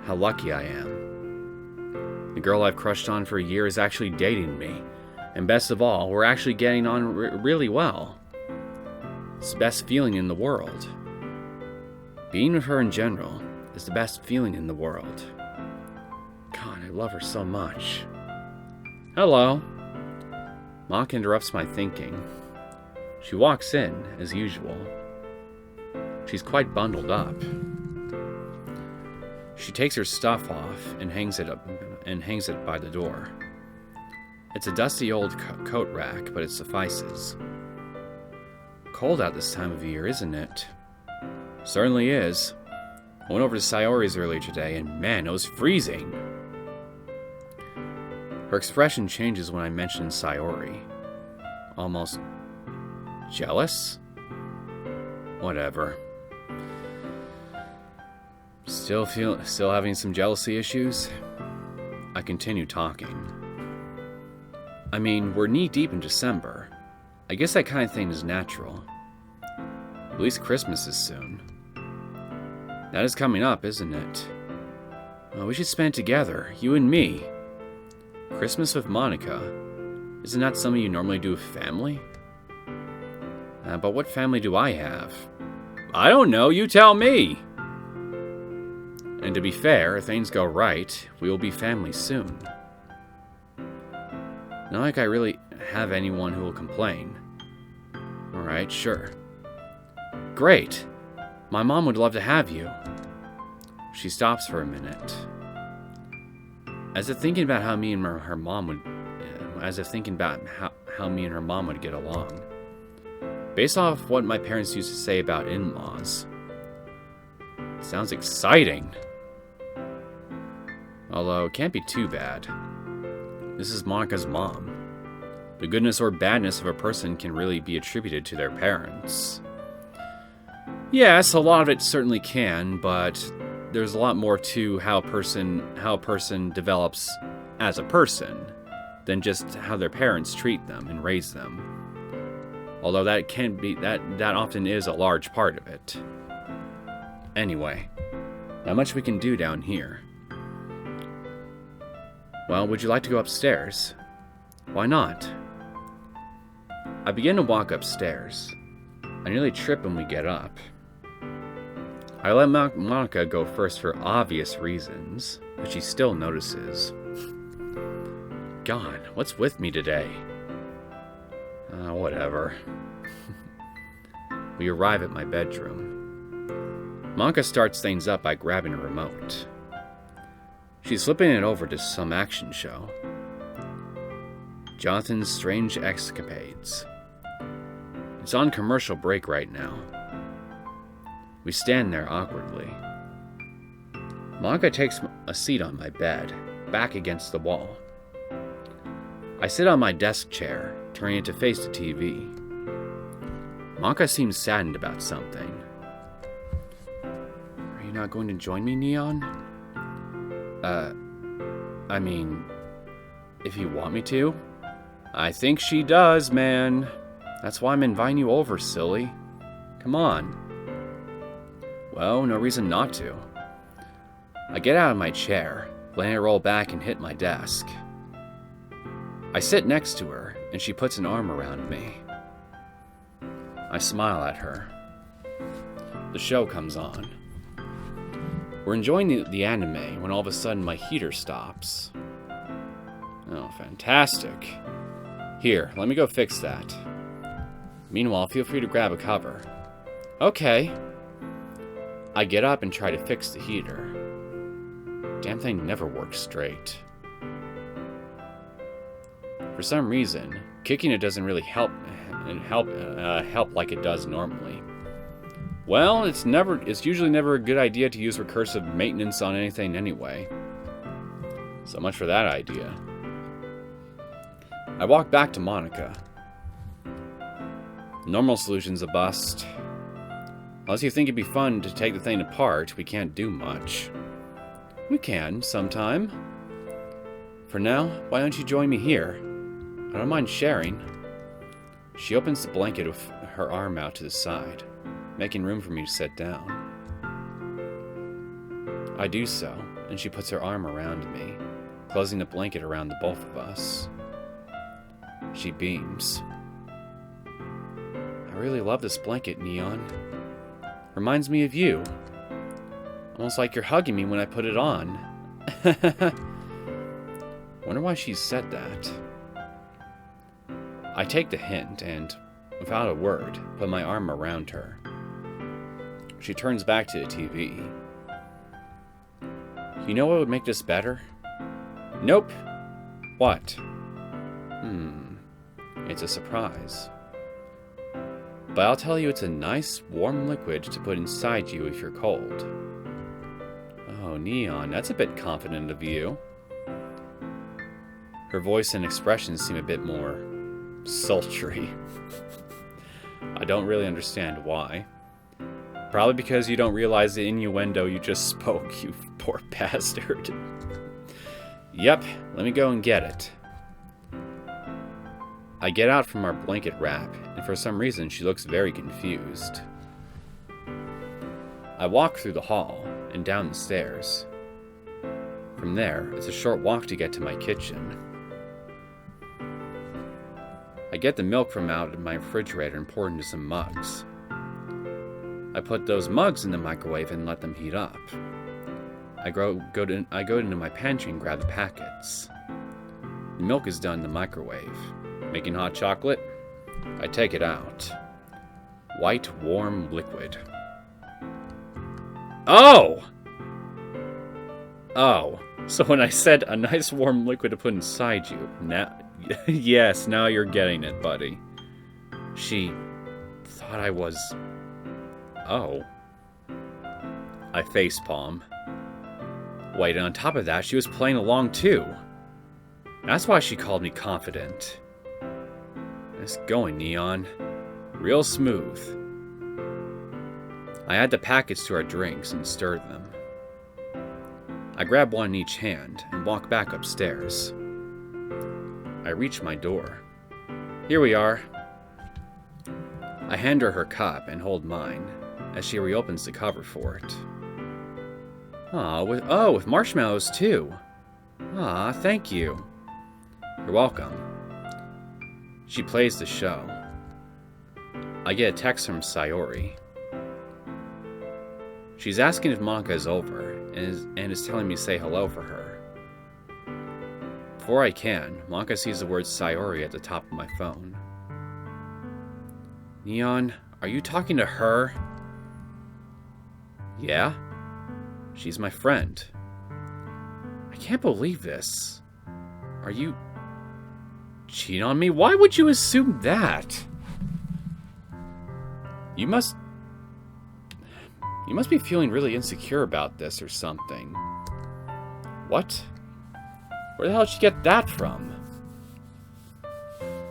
how lucky I am. The girl I've crushed on for a year is actually dating me, and best of all, we're actually getting on really well. It's the best feeling in the world. Being with her in general is the best feeling in the world. God, I love her so much. Hello. Monika interrupts my thinking. She walks in, as usual. She's quite bundled up. She takes her stuff off and hangs it by the door. It's a dusty old coat rack, but it suffices. Cold out this time of year, isn't it? Certainly is. I went over to Sayori's earlier today, and man, it was freezing. Her expression changes when I mention Sayori. Almost jealous? Whatever. Still having some jealousy issues? I continue talking. I mean, we're knee-deep in December. I guess that kind of thing is natural. At least Christmas is soon. That is coming up, isn't it? Well, we should spend it together, you and me. Christmas with Monika. Isn't that something you normally do with family? But what family do I have? I don't know, you tell me! And to be fair, if things go right, we will be family soon. Not like I really have anyone who will complain. Alright, sure. Great! My mom would love to have you. She stops for a minute. As if thinking about how me and her mom would get along. Based off what my parents used to say about in-laws. Sounds exciting. Although, it can't be too bad. This is Monika's mom. The goodness or badness of a person can really be attributed to their parents. Yes, a lot of it certainly can, but there's a lot more to how a person develops as a person than just how their parents treat them and raise them. Although that often is a large part of it. Anyway, not much we can do down here. Well, would you like to go upstairs? Why not? I begin to walk upstairs. I nearly trip when we get up. I let Monika go first for obvious reasons, but she still notices. God, what's with me today? Whatever. We arrive at my bedroom. Monika starts things up by grabbing a remote. She's flipping it over to some action show. Jonathan's Strange Escapades. It's on commercial break right now. We stand there awkwardly. Monika takes a seat on my bed, back against the wall. I sit on my desk chair, turning it to face the TV. Monika seems saddened about something. Are you not going to join me, Neon? I mean, if you want me to? I think she does, man. That's why I'm inviting you over, silly. Come on. Well, no reason not to. I get out of my chair, letting it roll back and hit my desk. I sit next to her, and she puts an arm around me. I smile at her. The show comes on. We're enjoying the anime when all of a sudden my heater stops. Oh, fantastic. Here, let me go fix that. Meanwhile, feel free to grab a cover. Okay. I get up and try to fix the heater. Damn thing never works straight. For some reason, kicking it doesn't really help like it does normally. Well, it's usually never a good idea to use recursive maintenance on anything anyway. So much for that idea. I walk back to Monika. Normal solution's a bust. Unless you think it'd be fun to take the thing apart, we can't do much. We can, sometime. For now, why don't you join me here? I don't mind sharing. She opens the blanket with her arm out to the side. making room for me to sit down. I do so, and she puts her arm around me, closing the blanket around the both of us. She beams. I really love this blanket, Neon. Reminds me of you. Almost like you're hugging me when I put it on. Wonder why she said that. I take the hint and, without a word, put my arm around her. She turns back to the TV. You know what would make this better? Nope. What? It's a surprise. But I'll tell you it's a nice, warm liquid to put inside you if you're cold. Oh, Neon, that's a bit confident of you. Her voice and expressions seem a bit more sultry. I don't really understand why. Probably because you don't realize the innuendo you just spoke, you poor bastard. Yep, let me go and get it. I get out from our blanket wrap, and for some reason she looks very confused. I walk through the hall and down the stairs. From there, it's a short walk to get to my kitchen. I get the milk from out of my refrigerator and pour it into some mugs. I put those mugs in the microwave and let them heat up. I go into my pantry and grab the packets. The milk is done in the microwave. Making hot chocolate? I take it out. White, warm liquid. Oh! Oh. So when I said a nice warm liquid to put inside you, now... yes, now you're getting it, buddy. She thought I was... Oh. I facepalm. Wait, and on top of that, she was playing along too. That's why she called me confident. Nice going, Neon. Real smooth. I add the packets to our drinks and stir them. I grab one in each hand and walk back upstairs. I reach my door. Here we are. I hand her her cup and hold mine as she reopens the cover for it. With marshmallows too. Aw, thank you. You're welcome. She plays the show. I get a text from Sayori. She's asking if Monika is over and is telling me to say hello for her. Before I can, Monika sees the word Sayori at the top of my phone. Neon, are you talking to her? Yeah? She's my friend. I can't believe this. Are you cheating on me? Why would you assume that? You must be feeling really insecure about this or something. What? Where the hell did she get that from?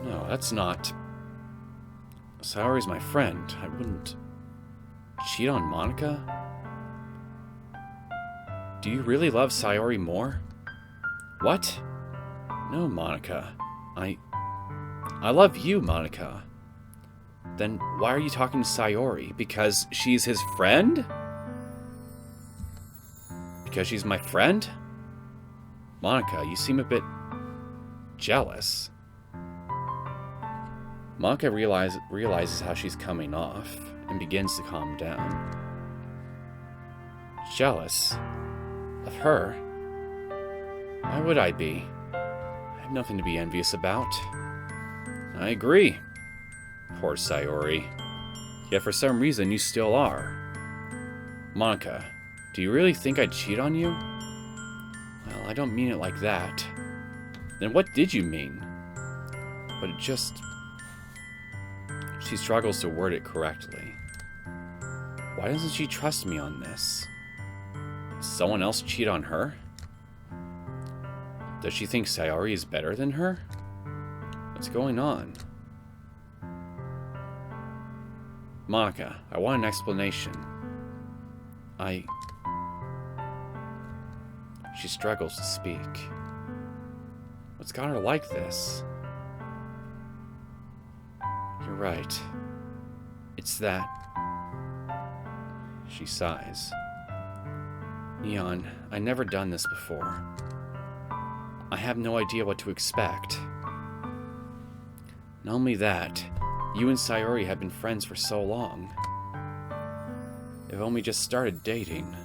No, that's not... Sayori's my friend. I wouldn't cheat on Monika. Do you really love Sayori more? What? No, Monika. I love you, Monika. Then why are you talking to Sayori? Because she's his friend? Because she's my friend? Monika, you seem a bit jealous. Monika realizes how she's coming off and begins to calm down. Jealous? Of her? Why would I be? I have nothing to be envious about. I agree. Poor Sayori. Yet for some reason you still are. Monika, do you really think I'd cheat on you? Well, I don't mean it like that. Then what did you mean? But it just... She struggles to word it correctly. Why doesn't she trust me on this? Did someone else cheat on her? Does she think Sayori is better than her? What's going on? Monika, I want an explanation. She struggles to speak. What's got her like this? You're right. It's that She sighs. Neon, I've never done this before. I have no idea what to expect. Not only that, you and Sayori have been friends for so long. They've only just started dating.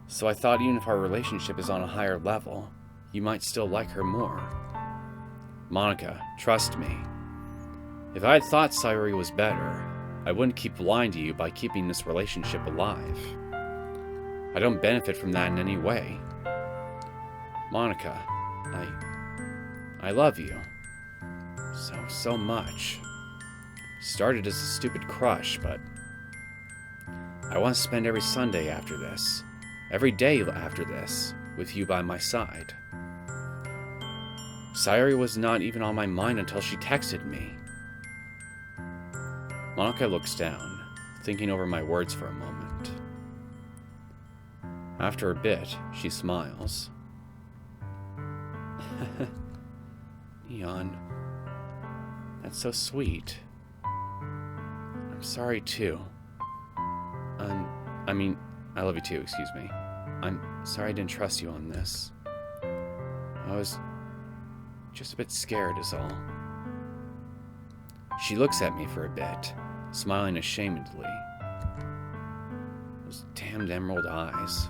So I thought even if our relationship is on a higher level, you might still like her more. Monika, trust me. If I had thought Sayori was better, I wouldn't keep lying to you by keeping this relationship alive. I don't benefit from that in any way. Monika, I love you. So much. Started as a stupid crush, but I want to spend every Sunday after this, every day after this, with you by my side. Sayori was not even on my mind until she texted me. Monika looks down, thinking over my words for a moment. After a bit, she smiles. Neon, that's so sweet. I'm sorry too. I love you too, excuse me. I'm sorry I didn't trust you on this. I was just a bit scared is all. She looks at me for a bit, smiling ashamedly. Those damned emerald eyes.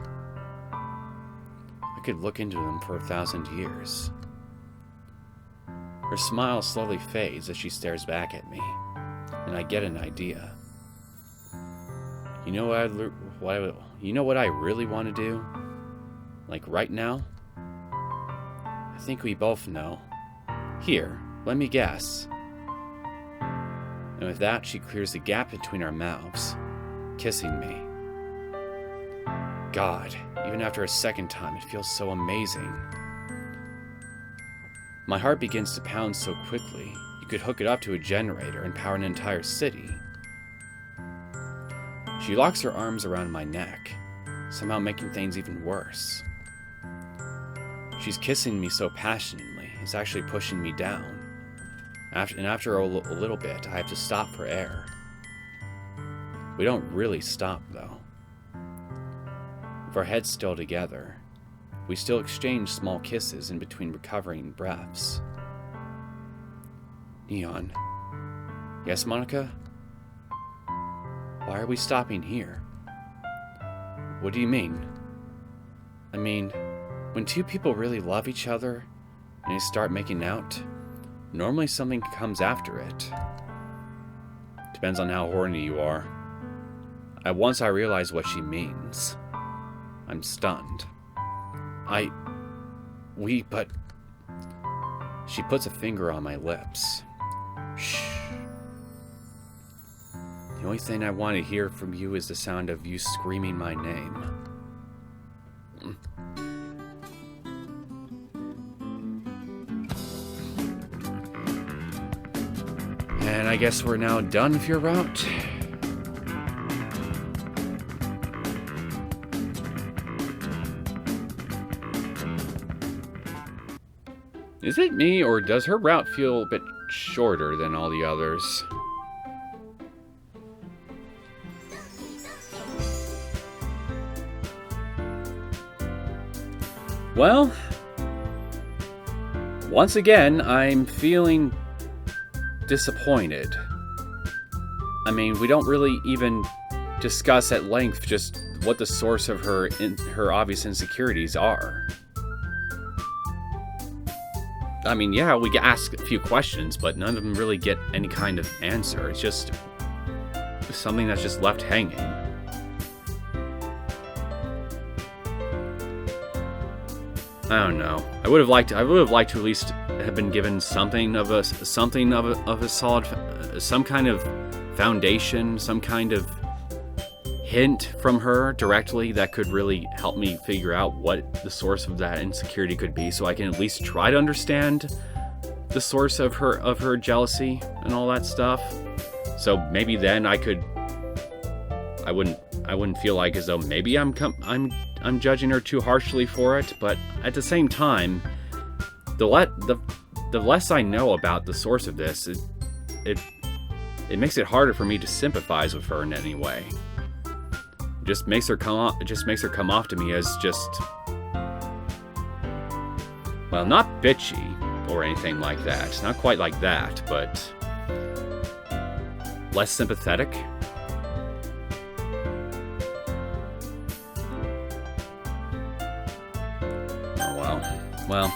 I could look into them for 1,000 years. Her smile slowly fades as she stares back at me, and I get an idea. You know what I really want to do? Like right now? I think we both know. Here, let me guess. And with that, she clears the gap between our mouths, kissing me. God, even after a second time, it feels so amazing. My heart begins to pound so quickly, you could hook it up to a generator and power an entire city. She locks her arms around my neck, somehow making things even worse. She's kissing me so passionately, it's actually pushing me down. After a little bit, I have to stop for air. We don't really stop, though. With our heads still together, we still exchange small kisses in between recovering breaths. Neon. Yes, Monika? Why are we stopping here? What do you mean? I mean, when two people really love each other and they start making out, normally something comes after it. Depends on how horny you are. Once I realize what she means, I'm stunned. But... She puts a finger on my lips. Shh. The only thing I want to hear from you is the sound of you screaming my name. And I guess we're now done with your route. Is it me, or does her route feel a bit shorter than all the others? Well, once again, I'm feeling disappointed. I mean, we don't really even discuss at length just what the source of her obvious insecurities are. I mean, yeah, we ask a few questions, but none of them really get any kind of answer. It's just something that's just left hanging. I don't know. I would have liked to at least have been given something of a solid, some kind of foundation, some kind of hint from her directly that could really help me figure out what the source of that insecurity could be, so I can at least try to understand the source of her jealousy and all that stuff. So maybe then I wouldn't feel like as though maybe I'm judging her too harshly for it. But at the same time, the less I know about the source of this, it It makes it harder for me to sympathize with her in any way. It just makes her come off to me as just, well, not bitchy or anything like that. Not quite like that, but less sympathetic. Oh well. Well,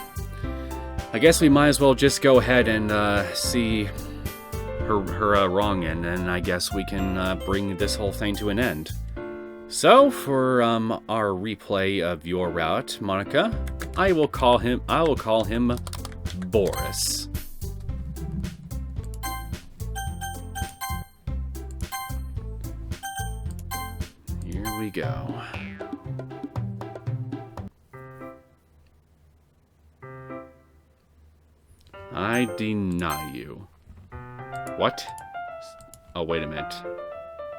I guess we might as well just go ahead and see her wrong end, and I guess we can bring this whole thing to an end. So, for our replay of your route, Monika, I will call him Boris. Here we go. I deny you. What? Oh, wait a minute.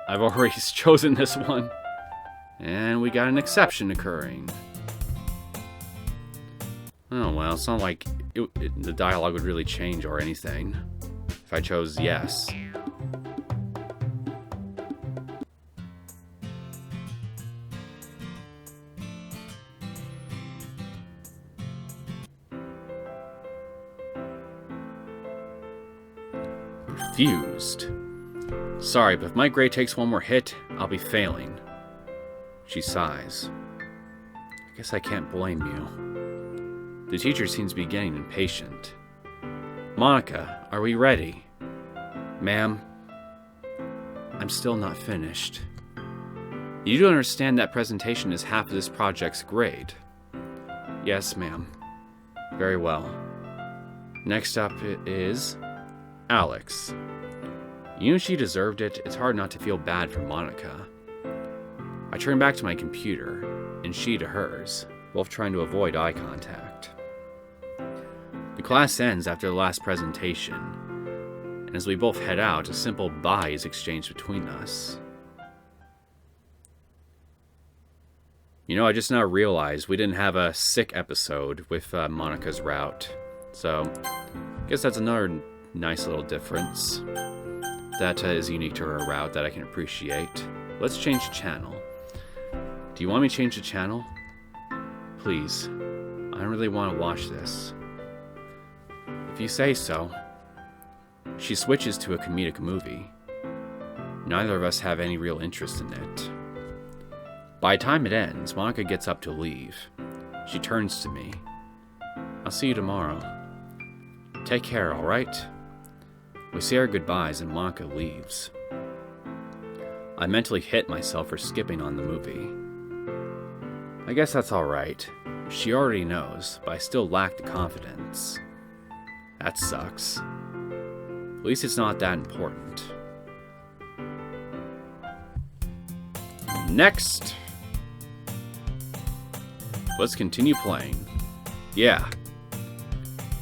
I've already chosen this one. And we got an exception occurring. Oh, well, it's not like the dialogue would really change or anything if I chose yes. Refused. Sorry, but if my grade takes one more hit, I'll be failing. She sighs. I guess I can't blame you. The teacher seems to be getting impatient. Monika, are we ready? Ma'am, I'm still not finished. You do understand that presentation is half of this project's grade? Yes, ma'am. Very well. Next up is Alex. You know she deserved it. It's hard not to feel bad for Monika. I turn back to my computer, and she to hers, both trying to avoid eye contact. The class ends after the last presentation, and as we both head out, a simple bye is exchanged between us. You know, I just now realized we didn't have a sick episode with Monika's route, so I guess that's another nice little difference that is unique to her route that I can appreciate. Let's change the channel. Do you want me to change the channel? Please. I don't really want to watch this. If you say so. She switches to a comedic movie. Neither of us have any real interest in it. By the time it ends, Monika gets up to leave. She turns to me. I'll see you tomorrow. Take care, alright? We say our goodbyes and Monika leaves. I mentally hit myself for skipping on the movie. I guess that's alright. She already knows, but I still lack the confidence. That sucks. At least it's not that important. Next! Let's continue playing. Yeah.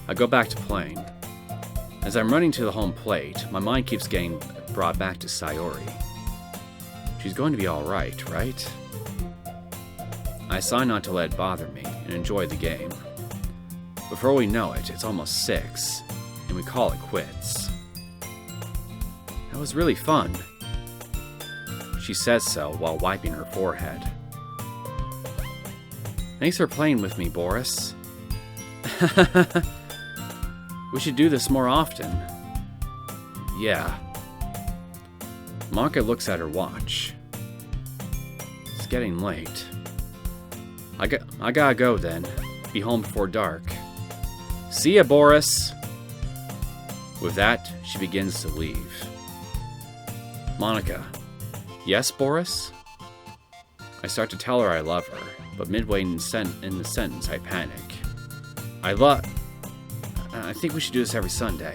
I go back to playing. As I'm running to the home plate, my mind keeps getting brought back to Sayori. She's going to be alright, right? I decide not to let it bother me and enjoy the game. Before we know it, it's almost 6, and we call it quits. That was really fun. She says so while wiping her forehead. Thanks for playing with me, Boris. We should do this more often. Yeah. Monika looks at her watch. It's getting late. I gotta go then. Be home before dark. See ya, Boris. With that, she begins to leave. Monika. Yes, Boris? I start to tell her I love her, but midway in the sentence, I panic. I think we should do this every Sunday.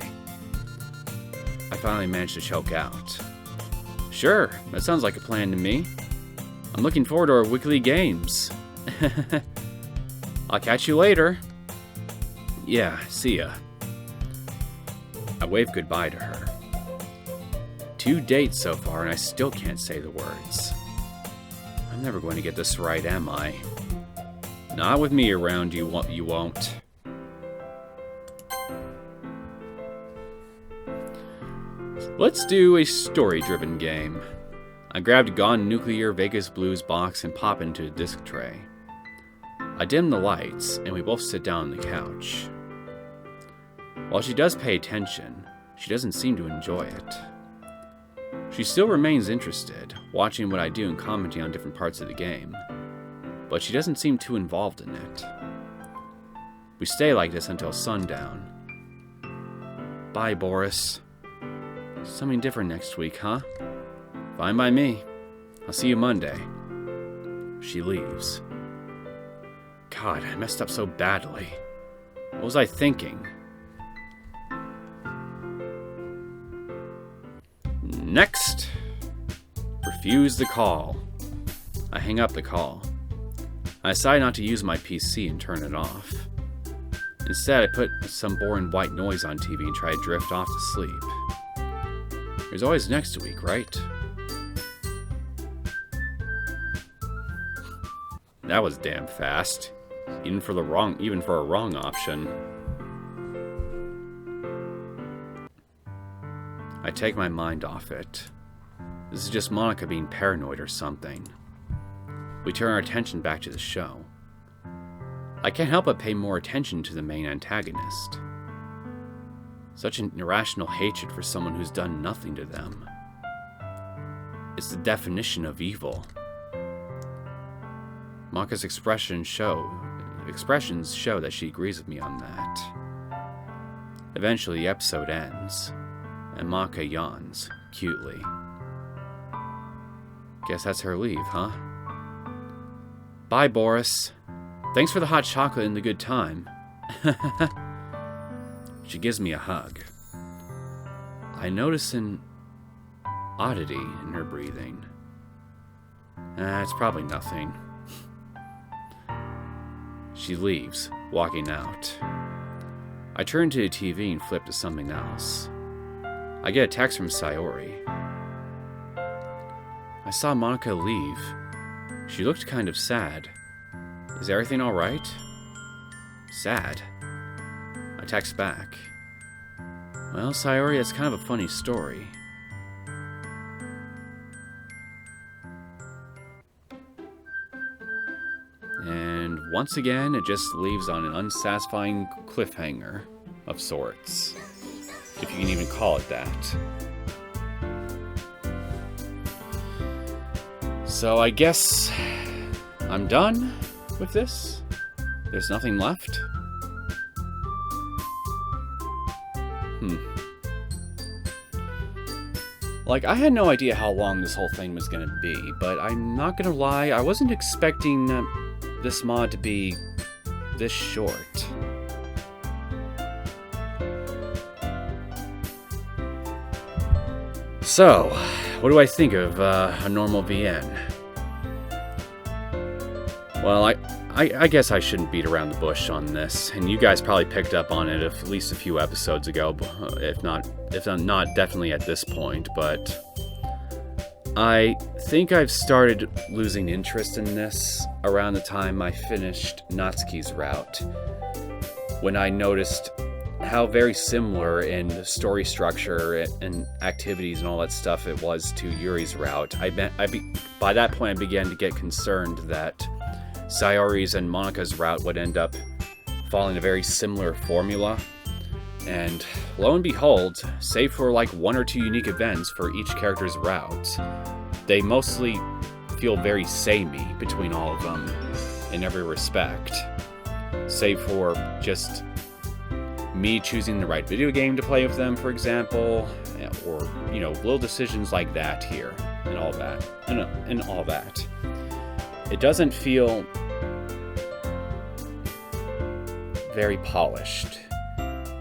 I finally managed to choke out. Sure, that sounds like a plan to me. I'm looking forward to our weekly games. I'll catch you later. Yeah, see ya. I wave goodbye to her. 2 dates so far and I still can't say the words. I'm never going to get this right, am I? Not with me around, you won't. Let's do a story-driven game. I grabbed a Gone Nuclear Vegas Blues box and pop into a disc tray. I dim the lights, and we both sit down on the couch. While she does pay attention, she doesn't seem to enjoy it. She still remains interested, watching what I do and commenting on different parts of the game, but she doesn't seem too involved in it. We stay like this until sundown. Bye, Boris. Something different next week, huh? Fine by me. I'll see you Monday. She leaves. God, I messed up so badly. What was I thinking? Next. Refuse the call. I hang up the call. I decide not to use my PC and turn it off. Instead, I put some boring white noise on TV and try to drift off to sleep. There's always next week, right? That was damn fast. Even for a wrong option. I take my mind off it. This is just Monika being paranoid or something. We turn our attention back to the show. I can't help but pay more attention to the main antagonist. Such an irrational hatred for someone who's done nothing to them. It's the definition of evil. Monika's expressions show that she agrees with me on that. Eventually, the episode ends, and Monika yawns, cutely. Guess that's her leave, huh? Bye, Boris. Thanks for the hot chocolate and the good time. She gives me a hug. I notice an oddity in her breathing. It's probably nothing. She leaves, walking out. I turn to the TV and flip to something else. I get a text from Sayori. I saw Monika leave. She looked kind of sad. Is everything alright? Sad. I text back. Well, Sayori, it's kind of a funny story. And once again, it just leaves on an unsatisfying cliffhanger of sorts. If you can even call it that. So I guess I'm done with this. There's nothing left. Like, I had no idea how long this whole thing was going to be, but I'm not going to lie, I wasn't expecting this mod to be this short. So, what do I think of a normal VN? Well, I guess I shouldn't beat around the bush on this, and you guys probably picked up on it at least a few episodes ago, if not definitely at this point, but I think I've started losing interest in this around the time I finished Natsuki's route, when I noticed how very similar in story structure and activities and all that stuff it was to Yuri's route. By that point, I began to get concerned that Sayori's and Monika's route would end up following a very similar formula. And lo and behold, save for like one or two unique events for each character's route, they mostly feel very samey between all of them in every respect. Save for just me choosing the right video game to play with them, for example, or, little decisions like that here, and all that, and all that. It doesn't feel very polished.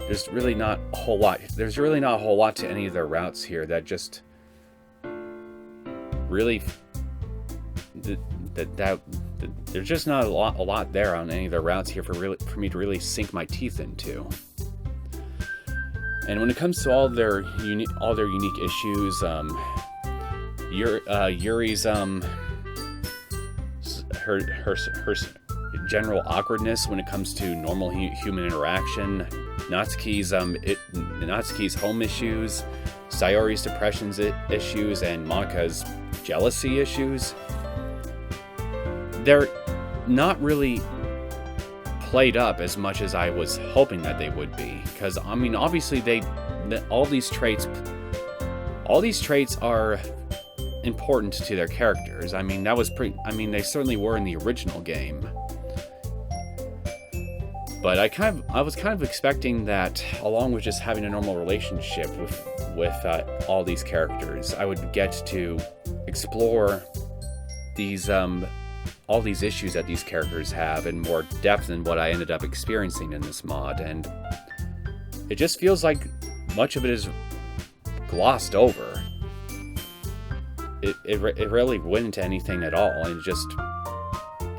There's really not a whole lot to any of their routes here that just really there's just not a lot there on any of their routes here for me to really sink my teeth into. And when it comes to all their unique issues, Yuri's her general awkwardness when it comes to normal human interaction, Natsuki's home issues, Sayori's depression issues and Monika's jealousy issues, they're not really played up as much as I was hoping that they would be. Because, I mean, obviously all these traits are important to their characters. I mean, they certainly were in the original game. But I was kind of expecting that, along with just having a normal relationship with all these characters, I would get to explore these all these issues that these characters have in more depth than what I ended up experiencing in this mod, and it just feels like much of it is glossed over. It rarely went into anything at all, and it just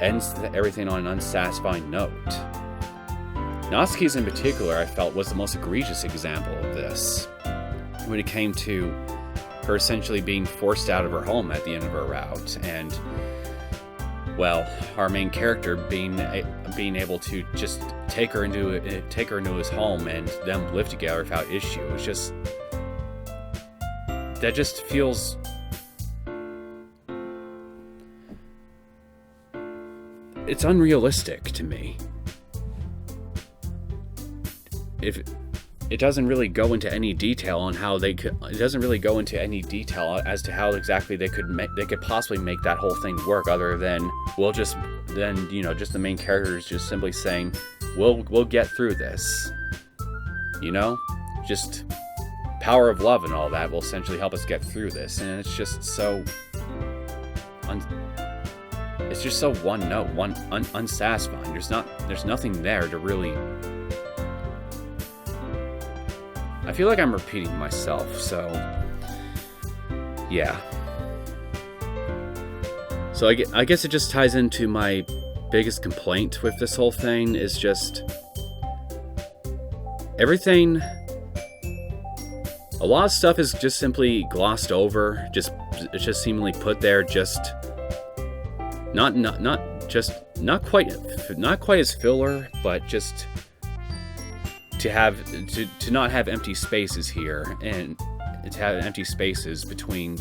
ends everything on an unsatisfying note. Natsuki's in particular, I felt, was the most egregious example of this, when it came to her essentially being forced out of her home at the end of her route, and, well, our main character being able to just take her into his home and them live together without issue. It's just, that just feels, it's unrealistic to me. If it doesn't really go into any detail on how it doesn't really go into any detail as to how exactly they could possibly make that whole thing work, other than just the main characters just simply saying, we'll get through this, just power of love and all that will essentially help us get through this. And it's just so one note, unsatisfying. There's nothing there to really. I feel like I'm repeating myself, so yeah. So I guess it just ties into my biggest complaint with this whole thing, is just everything. A lot of stuff is just simply glossed over. It's just seemingly put there, just not quite as filler, but just to not have empty spaces here, and to have empty spaces between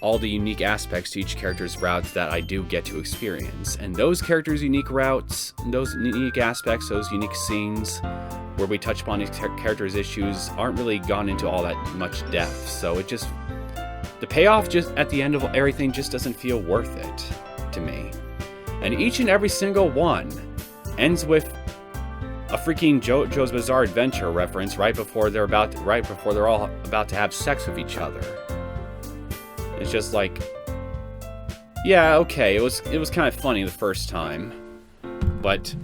all the unique aspects to each character's routes that I do get to experience. And those characters' unique routes, those unique aspects, those unique scenes where we touch upon these characters' issues aren't really gone into all that much depth. So the payoff just at the end of everything just doesn't feel worth it to me. And each and every single one ends with a freaking JoJo's Bizarre Adventure reference right before they're all about to have sex with each other. It's just like, yeah, okay, it was kind of funny the first time, but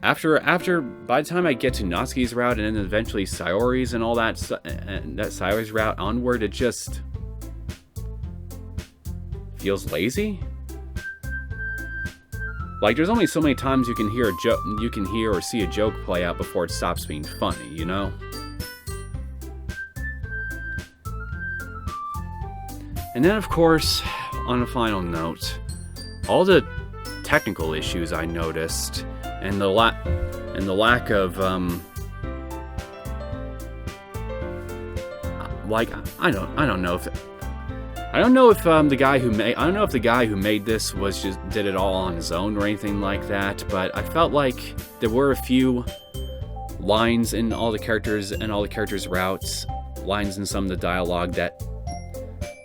by the time I get to Natsuki's route and then eventually Sayori's and all that, and that Sayori's route onward, it just feels lazy. Like, there's only so many times you can hear or see a joke play out before it stops being funny, And then, of course, on a final note, all the technical issues I noticed, and the lack of I don't know if the guy who made this did it all on his own or anything like that, but I felt like there were a few lines in all the characters' routes, lines in some of the dialogue that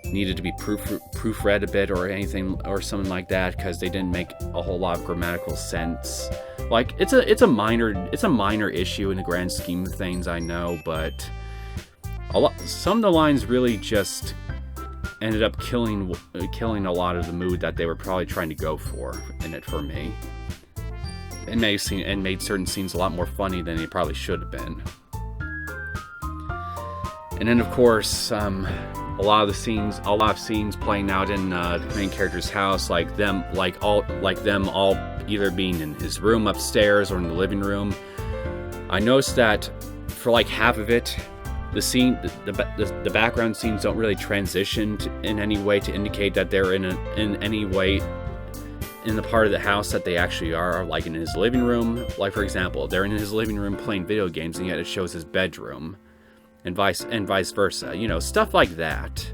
needed to be proofread a bit or anything or something like that, because they didn't make a whole lot of grammatical sense. Like, it's a minor issue in the grand scheme of things, I know, but some of the lines really just ended up killing a lot of the mood that they were probably trying to go for in it for me. It made certain scenes a lot more funny than they probably should have been. And then, of course, a lot of scenes playing out in the main character's house, like them all either being in his room upstairs or in the living room. I noticed that for like half of it, the background scenes don't really transition in any way to indicate that they're in any way in the part of the house that they actually are, like in his living room. Like, for example, they're in his living room playing video games, and yet it shows his bedroom. and vice versa. You know, stuff like that.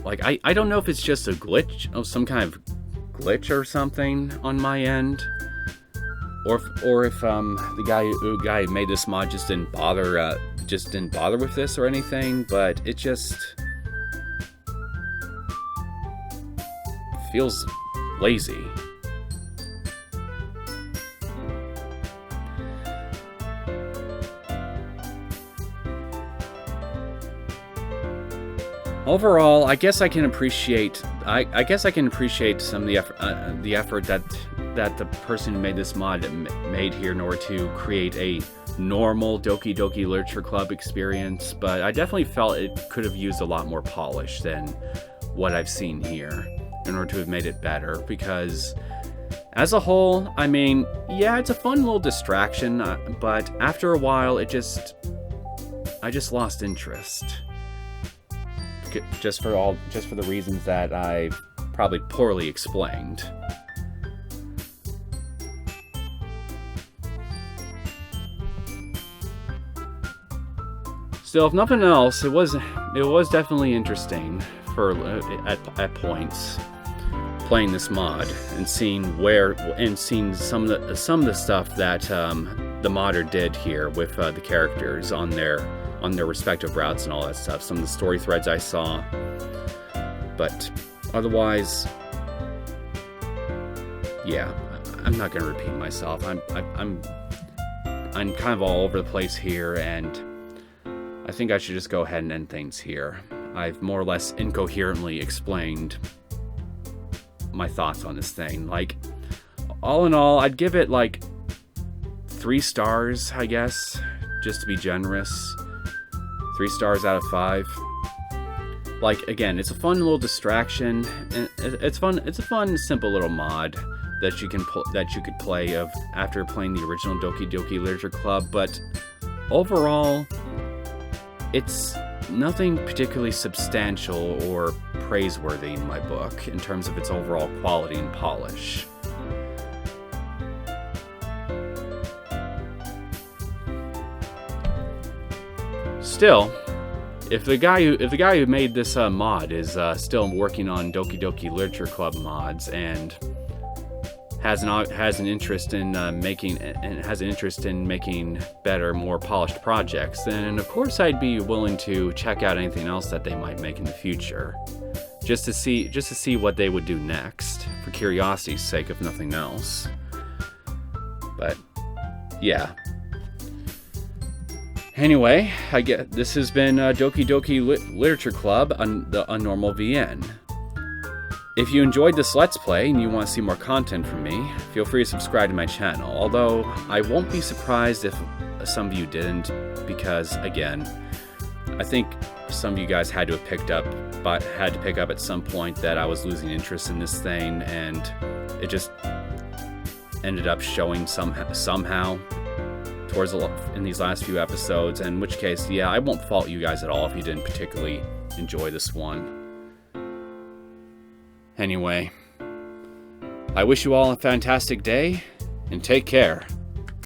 Like, I don't know if it's just a glitch, some kind of glitch or something on my end, or if the guy who made this mod just didn't bother with this or anything. But it just feels lazy. Overall, I guess I can appreciate some of the effort that the person who made this mod made here in order to create a normal Doki Doki Literature Club experience, but I definitely felt it could have used a lot more polish than what I've seen here in order to have made it better, because as a whole, I mean, yeah, it's a fun little distraction, but after a while, I just lost interest. Just for the reasons that I've probably poorly explained. Still, if nothing else, it was definitely interesting at points playing this mod and seeing some of the stuff that the modder did here with the characters on their respective routes and all that stuff. Some of the story threads I saw, but otherwise, yeah, I'm not gonna repeat myself. I'm kind of all over the place here, and I think I should just go ahead and end things here. I've more or less incoherently explained my thoughts on this thing. Like, all in all, I'd give it like 3 stars, I guess, just to be generous. 3 stars out of 5. Like, again, it's a fun little distraction. It's a fun, simple little mod that you could play after playing the original Doki Doki Literature Club. But overall, it's nothing particularly substantial or praiseworthy in my book in terms of its overall quality and polish. Still, if the guy who made this mod is still working on Doki Doki Literature Club mods and has an interest in making better, more polished projects, then of course I'd be willing to check out anything else that they might make in the future, just to see what they would do next, for curiosity's sake, if nothing else. But yeah. Anyway, I get this has been Doki Doki Literature Club on the Unnormal VN. If you enjoyed this Let's Play and you want to see more content from me, feel free to subscribe to my channel, although I won't be surprised if some of you didn't, because, again, I think some of you guys had to pick up at some point that I was losing interest in this thing, and it just ended up showing somehow in these last few episodes, in which case, yeah, I won't fault you guys at all if you didn't particularly enjoy this one. Anyway, I wish you all a fantastic day, and take care.